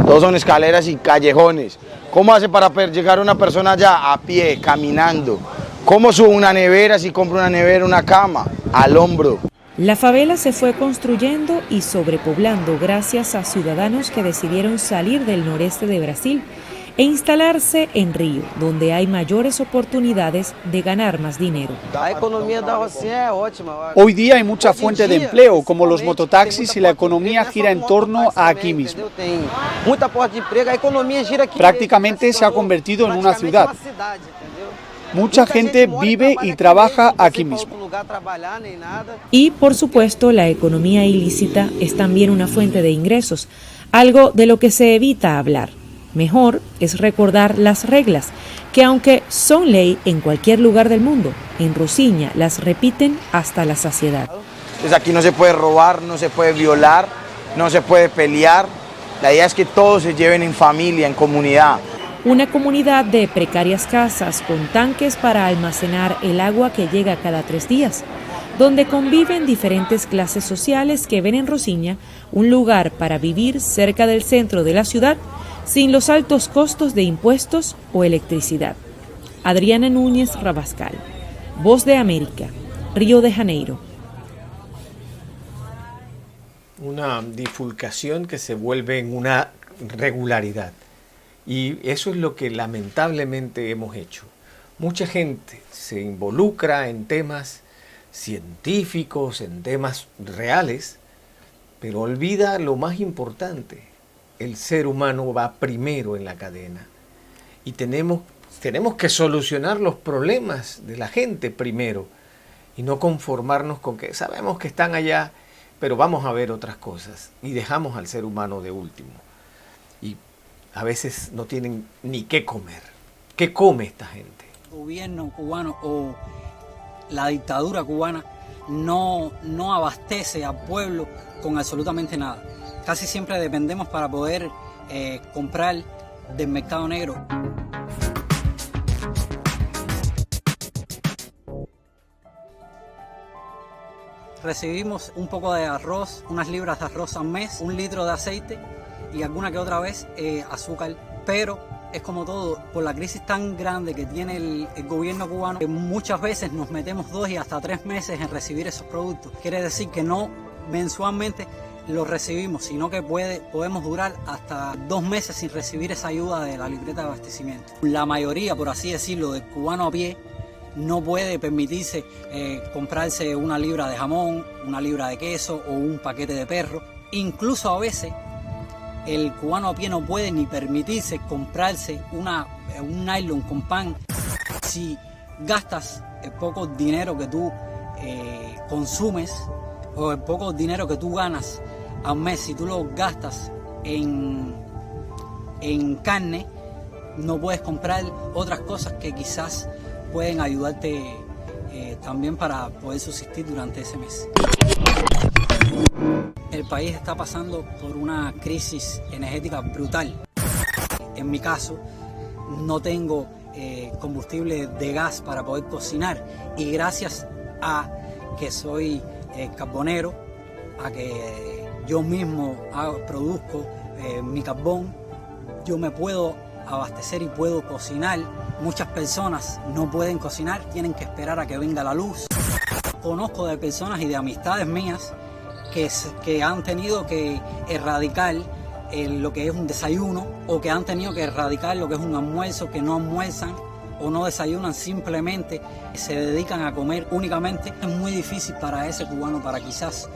Todos son escaleras y callejones. ¿Cómo hace para llegar una persona allá? A pie, caminando. ¿Cómo sube una nevera si compra una nevera, una cama? Al hombro. La favela se fue construyendo y sobrepoblando gracias a ciudadanos que decidieron salir del noreste de Brasil e instalarse en Río, donde hay mayores oportunidades de ganar más dinero. Hoy día hay mucha fuente de empleo, como los mototaxis, y la economía gira en torno a aquí mismo. Prácticamente se ha convertido en una ciudad. Mucha gente vive y trabaja aquí mismo. Y, por supuesto, la economía ilícita es también una fuente de ingresos, algo de lo que se evita hablar. Mejor es recordar las reglas, que aunque son ley en cualquier lugar del mundo, en Rocinha las repiten hasta la saciedad. Pues aquí no se puede robar, no se puede violar, no se puede pelear. La idea es que todos se lleven en familia, en comunidad. Una comunidad de precarias casas con tanques para almacenar el agua que llega cada 3 días, donde conviven diferentes clases sociales que ven en Rocinha un lugar para vivir cerca del centro de la ciudad sin los altos costos de impuestos o electricidad. Adriana Núñez Rabascal, Voz de América, Río de Janeiro. Una bifurcación que se vuelve en una regularidad. Y eso es lo que lamentablemente hemos hecho. Mucha gente se involucra en temas científicos, en temas reales, pero olvida lo más importante. El ser humano va primero en la cadena y tenemos que solucionar los problemas de la gente primero y no conformarnos con que sabemos que están allá, pero vamos a ver otras cosas y dejamos al ser humano de último. Y a veces no tienen ni qué comer. ¿Qué come esta gente? El gobierno cubano o la dictadura cubana no abastece al pueblo con absolutamente nada. Casi siempre dependemos para poder comprar del mercado negro. Recibimos un poco de arroz, unas libras de arroz al mes, 1 litro de aceite y alguna que otra vez azúcar, pero es como todo, por la crisis tan grande que tiene el gobierno cubano, que muchas veces nos metemos 2 y hasta 3 meses en recibir esos productos. Quiere decir que no mensualmente los recibimos, sino que podemos durar hasta 2 meses sin recibir esa ayuda de la libreta de abastecimiento. La mayoría, por así decirlo, del cubano a pie no puede permitirse comprarse 1 libra de jamón, 1 libra de queso o un paquete de perro. Incluso a veces el cubano a pie no puede ni permitirse comprarse un nylon con pan. Si gastas el poco dinero que tú consumes o el poco dinero que tú ganas al mes, si tú lo gastas en carne, no puedes comprar otras cosas que quizás pueden ayudarte también para poder subsistir durante ese mes. El país está pasando por una crisis energética brutal. En mi caso, no tengo combustible de gas para poder cocinar y gracias a que soy carbonero, a que yo mismo produzco mi carbón, yo me puedo abastecer y puedo cocinar. Muchas personas no pueden cocinar, tienen que esperar a que venga la luz. Conozco de personas y de amistades mías que han tenido que erradicar lo que es un desayuno o que han tenido que erradicar lo que es un almuerzo, que no almuerzan o no desayunan, simplemente se dedican a comer únicamente. Es muy difícil para ese cubano, para quizás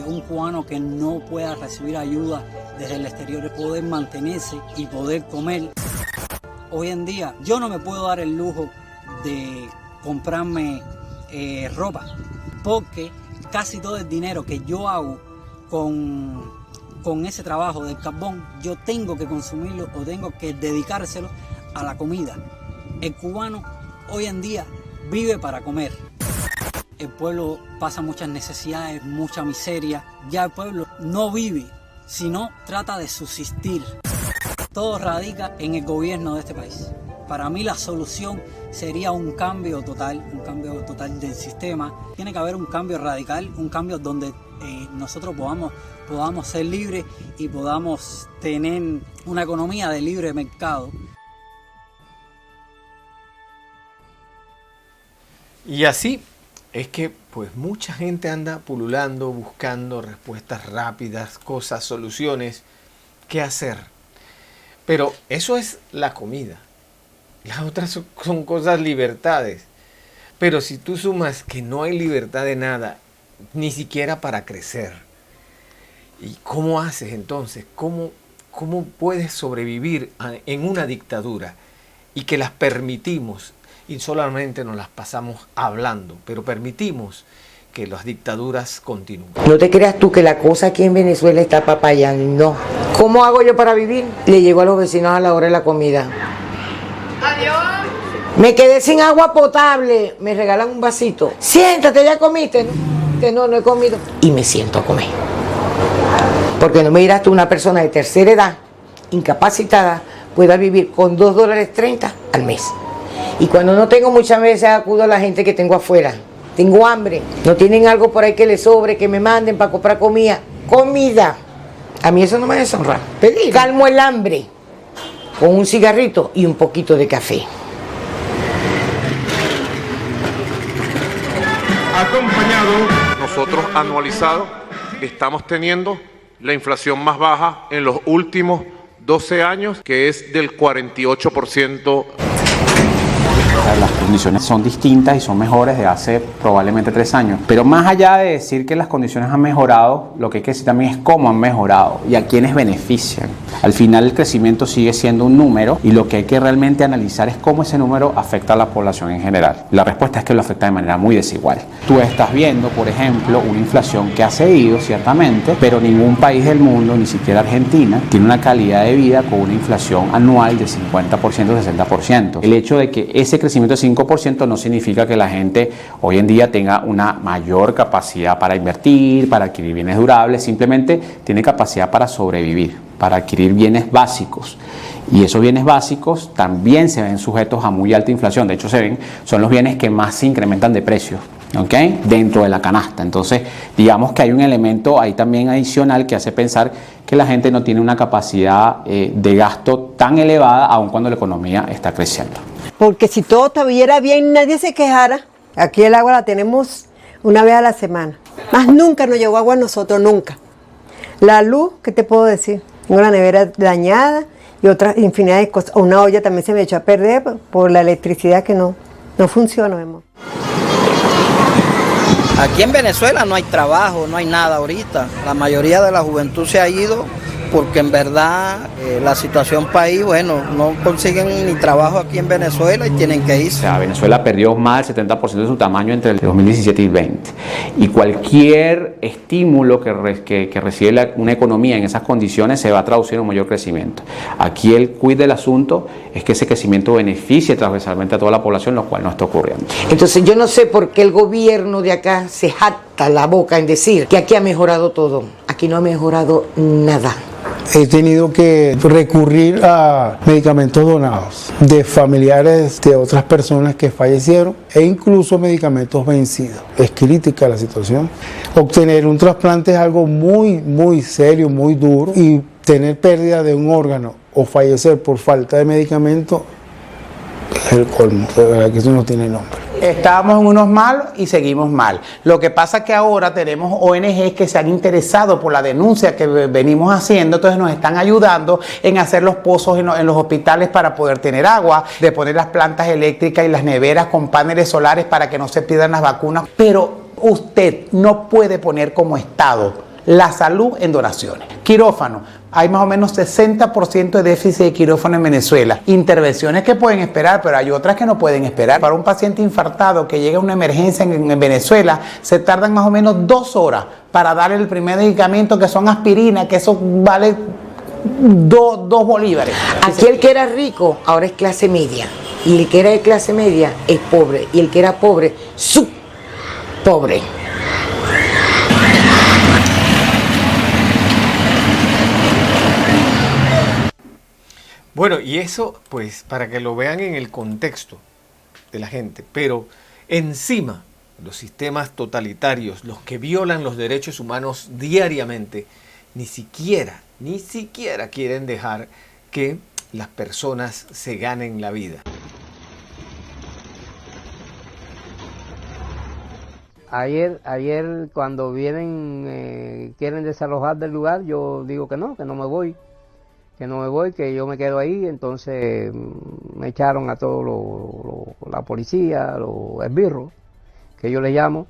un cubano que no pueda recibir ayuda desde el exterior, poder mantenerse y poder comer. Hoy en día yo no me puedo dar el lujo de comprarme ropa, porque casi todo el dinero que yo hago con ese trabajo del carbón, yo tengo que consumirlo o tengo que dedicárselo a la comida. El cubano hoy en día vive para comer. El pueblo pasa muchas necesidades, mucha miseria. Ya el pueblo no vive, sino trata de subsistir. Todo radica en el gobierno de este país. Para mí la solución sería un cambio total del sistema. Tiene que haber un cambio radical, un cambio donde nosotros podamos ser libres y podamos tener una economía de libre mercado. Y así es que pues mucha gente anda pululando, buscando respuestas rápidas, cosas, soluciones, qué hacer. Pero eso es la comida. Las otras son cosas, libertades. Pero si tú sumas que no hay libertad de nada, ni siquiera para crecer, ¿y cómo haces entonces? ¿Cómo puedes sobrevivir en una dictadura y que las permitimos y solamente nos las pasamos hablando, pero permitimos que las dictaduras continúen? No te creas tú que la cosa aquí en Venezuela está papayando. ¿Cómo hago yo para vivir? Le llego a los vecinos a la hora de la comida. Adiós. Me quedé sin agua potable, me regalan un vasito. Siéntate, ¿ya comiste? No he comido. Y me siento a comer. Porque no me dirás tú, una persona de tercera edad, incapacitada, pueda vivir con $2.30 al mes. Y cuando no tengo, muchas veces acudo a la gente que tengo afuera. Tengo hambre, no tienen algo por ahí que les sobre, que me manden para comprar comida. Comida. A mí eso no me deshonra. Pedir. Calmo el hambre con un cigarrito y un poquito de café. Nosotros anualizados estamos teniendo la inflación más baja en los últimos 12 años, que es del 48%. Las condiciones son distintas y son mejores de hace probablemente 3 años. Pero más allá de decir que las condiciones han mejorado, lo que hay que decir también es cómo han mejorado y a quiénes benefician. Al final el crecimiento sigue siendo un número y lo que hay que realmente analizar es cómo ese número afecta a la población en general. La respuesta es que lo afecta de manera muy desigual. Tú estás viendo, por ejemplo, una inflación que ha cedido ciertamente, pero ningún país del mundo, ni siquiera Argentina, tiene una calidad de vida con una inflación anual de 50%, 60%. El hecho de que ese crecimiento de 5% no significa que la gente hoy en día tenga una mayor capacidad para invertir, para adquirir bienes durables, simplemente tiene capacidad para sobrevivir, para adquirir bienes básicos. Y esos bienes básicos también se ven sujetos a muy alta inflación. De hecho, son los bienes que más se incrementan de precio, ¿ok? Dentro de la canasta. Entonces, digamos que hay un elemento ahí también adicional que hace pensar que la gente no tiene una capacidad de gasto tan elevada, aun cuando la economía está creciendo. Porque si todo estuviera bien, nadie se quejara. Aquí el agua la tenemos una vez a la semana. Más nunca nos llegó agua a nosotros, nunca. La luz, ¿qué te puedo decir? Tengo la nevera dañada y otras infinidad de cosas. Una olla también se me echó a perder por la electricidad que no funciona, amor. Aquí en Venezuela no hay trabajo, no hay nada ahorita. La mayoría de la juventud se ha ido porque en verdad la situación país, bueno, no consiguen ni trabajo aquí en Venezuela y tienen que irse. O sea, Venezuela perdió más del 70% de su tamaño entre el 2017 y 2020. Y cualquier estímulo que recibe una economía en esas condiciones se va a traducir en un mayor crecimiento. Aquí el quid del asunto es que ese crecimiento beneficie transversalmente a toda la población, lo cual no está ocurriendo. Entonces yo no sé por qué el gobierno de acá se jacta la boca en decir que aquí ha mejorado todo. Aquí no ha mejorado nada. He tenido que recurrir a medicamentos donados de familiares de otras personas que fallecieron e incluso medicamentos vencidos. Es crítica la situación. Obtener un trasplante es algo muy, muy serio, muy duro, y tener pérdida de un órgano o fallecer por falta de medicamento es el colmo. De verdad que eso no tiene nombre. Estábamos en unos malos y seguimos mal. Lo que pasa es que ahora tenemos ONGs que se han interesado por la denuncia que venimos haciendo, entonces nos están ayudando en hacer los pozos en los hospitales para poder tener agua, de poner las plantas eléctricas y las neveras con paneles solares para que no se pierdan las vacunas. Pero usted no puede poner como Estado la salud en donaciones. Quirófano. Hay más o menos 60% de déficit de quirófano en Venezuela. Intervenciones que pueden esperar, pero hay otras que no pueden esperar. Para un paciente infartado que llega a una emergencia en Venezuela, se tardan más o menos 2 horas para darle el primer medicamento, que son aspirina, que eso vale 2 bolívares. Aquí el que era rico ahora es clase media. Y el que era de clase media es pobre. Y el que era pobre, pobre. Bueno, y eso, pues, para que lo vean en el contexto de la gente, pero encima, los sistemas totalitarios, los que violan los derechos humanos diariamente, ni siquiera quieren dejar que las personas se ganen la vida. Ayer cuando vienen, quieren desalojar del lugar, yo digo que no me voy. Que yo me quedo ahí. Entonces me echaron a todos la policía, los esbirros, que yo les llamo,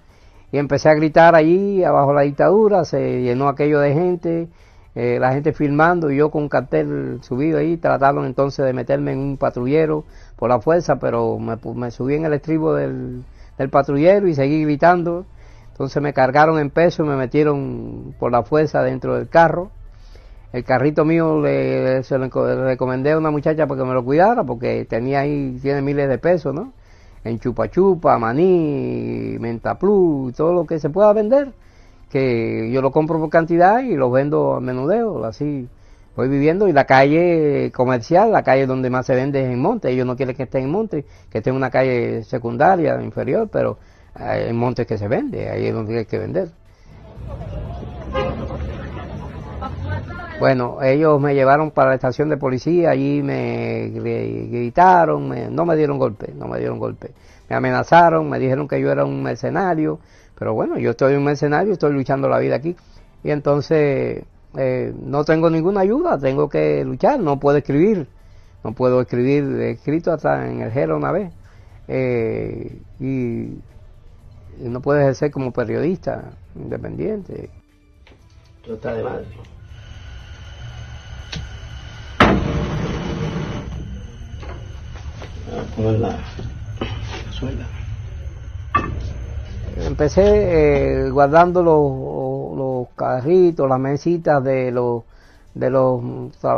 y empecé a gritar allí, abajo la dictadura, se llenó aquello de gente, la gente filmando, y yo con un cartel subido ahí. Trataron entonces de meterme en un patrullero por la fuerza, pero me subí en el estribo del patrullero y seguí gritando. Entonces me cargaron en peso y me metieron por la fuerza dentro del carro. El carrito mío se lo recomendé a una muchacha para que me lo cuidara, porque tiene miles de pesos, ¿no? En chupa chupa, maní, menta plus, todo lo que se pueda vender, que yo lo compro por cantidad y lo vendo a menudeo, así voy viviendo. Y la calle comercial, la calle donde más se vende es en Monte. Ellos no quieren que esté en Monte, que esté en una calle secundaria, inferior, pero en Monte que se vende, ahí es donde hay que vender. Bueno, ellos me llevaron para la estación de policía, allí me gritaron, no me dieron golpe. Me amenazaron, me dijeron que yo era un mercenario, pero bueno, yo estoy un mercenario, estoy luchando la vida aquí. Y entonces no tengo ninguna ayuda, tengo que luchar, no puedo escribir he escrito hasta en el Herald una vez, y no puedo ejercer como periodista independiente. Trata de madre. Empecé guardando los carritos, las mesitas de los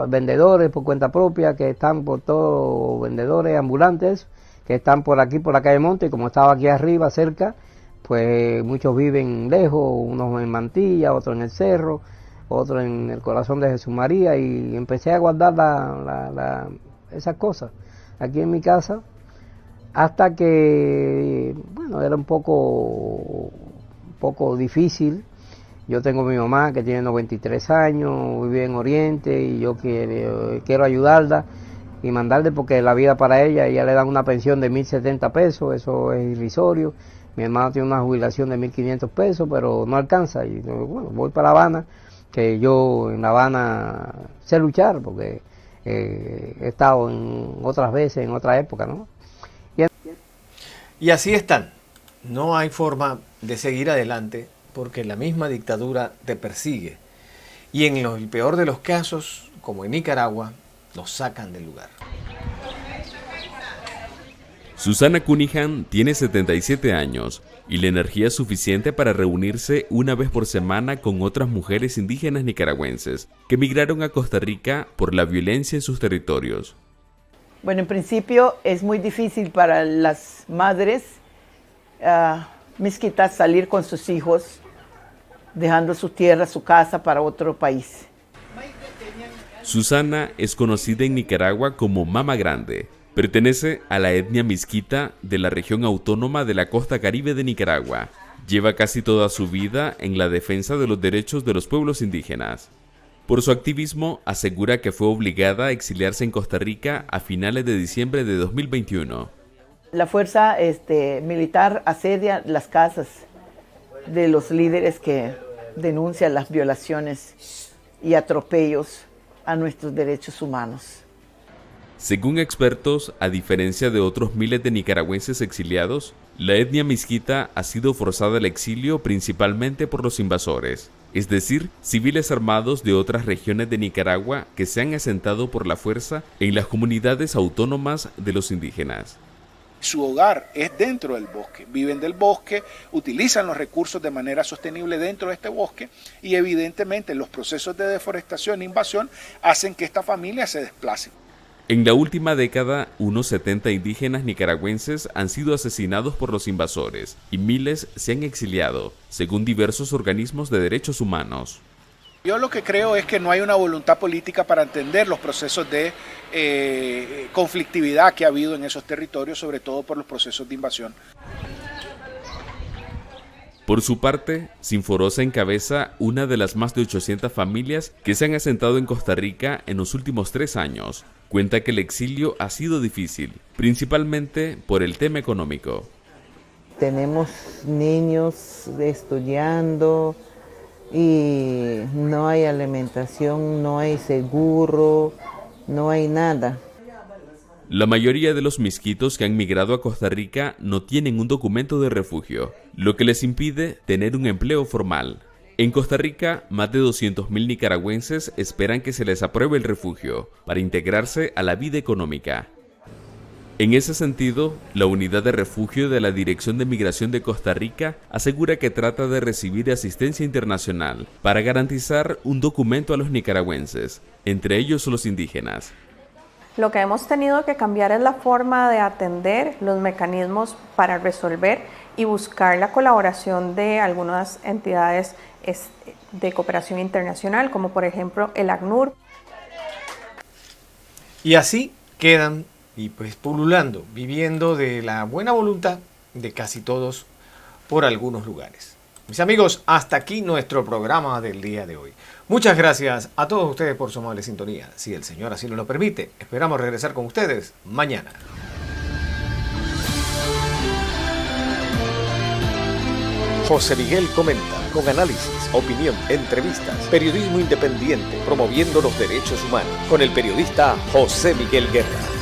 vendedores por cuenta propia, que están por todos, vendedores ambulantes que están por aquí, por la calle Monte. Como estaba aquí arriba cerca, pues muchos viven lejos, unos en Mantilla, otros en el Cerro, otros en el Corazón de Jesús María, y empecé a guardar esas cosas aquí en mi casa, hasta que, bueno, era un poco difícil. Yo tengo a mi mamá que tiene 93 años, vive en Oriente, y yo quiero ayudarla y mandarle, porque la vida para ella le dan una pensión de 1.070 pesos, eso es irrisorio. Mi hermano tiene una jubilación de 1.500 pesos, pero no alcanza, y bueno, voy para La Habana, que yo en La Habana sé luchar, porque he estado en otras veces, en otra época, ¿no? Y así están. No hay forma de seguir adelante porque la misma dictadura te persigue. Y en el peor de los casos, como en Nicaragua, nos sacan del lugar. Susana Cunningham tiene 77 años y la energía es suficiente para reunirse una vez por semana con otras mujeres indígenas nicaragüenses que migraron a Costa Rica por la violencia en sus territorios. Bueno, en principio es muy difícil para las madres misquitas salir con sus hijos, dejando su tierra, su casa para otro país. Susana es conocida en Nicaragua como Mama Grande. Pertenece a la etnia misquita de la región autónoma de la costa caribe de Nicaragua. Lleva casi toda su vida en la defensa de los derechos de los pueblos indígenas. Por su activismo, asegura que fue obligada a exiliarse en Costa Rica a finales de diciembre de 2021. La fuerza militar asedia las casas de los líderes que denuncian las violaciones y atropellos a nuestros derechos humanos. Según expertos, a diferencia de otros miles de nicaragüenses exiliados, la etnia misquita ha sido forzada al exilio principalmente por los invasores, es decir, civiles armados de otras regiones de Nicaragua que se han asentado por la fuerza en las comunidades autónomas de los indígenas. Su hogar es dentro del bosque, viven del bosque, utilizan los recursos de manera sostenible dentro de este bosque, y evidentemente los procesos de deforestación e invasión hacen que esta familia se desplace. En la última década, unos 70 indígenas nicaragüenses han sido asesinados por los invasores y miles se han exiliado, según diversos organismos de derechos humanos. Yo lo que creo es que no hay una voluntad política para entender los procesos de conflictividad que ha habido en esos territorios, sobre todo por los procesos de invasión. Por su parte, Sinforosa encabeza una de las más de 800 familias que se han asentado en Costa Rica en los últimos 3 años. Cuenta que el exilio ha sido difícil, principalmente por el tema económico. Tenemos niños estudiando y no hay alimentación, no hay seguro, no hay nada. La mayoría de los misquitos que han migrado a Costa Rica no tienen un documento de refugio, lo que les impide tener un empleo formal. En Costa Rica, más de 200.000 nicaragüenses esperan que se les apruebe el refugio para integrarse a la vida económica. En ese sentido, la unidad de refugio de la Dirección de Migración de Costa Rica asegura que trata de recibir asistencia internacional para garantizar un documento a los nicaragüenses, entre ellos los indígenas. Lo que hemos tenido que cambiar es la forma de atender, los mecanismos para resolver y buscar la colaboración de algunas entidades de cooperación internacional, como por ejemplo el ACNUR. Y así quedan pululando, viviendo de la buena voluntad de casi todos por algunos lugares. Mis amigos, hasta aquí nuestro programa del día de hoy. Muchas gracias a todos ustedes por su amable sintonía. Si el Señor así nos lo permite, esperamos regresar con ustedes mañana. José Miguel comenta. con análisis, opinión, entrevistas, periodismo independiente, promoviendo los derechos humanos, con el periodista José Miguel Guerra.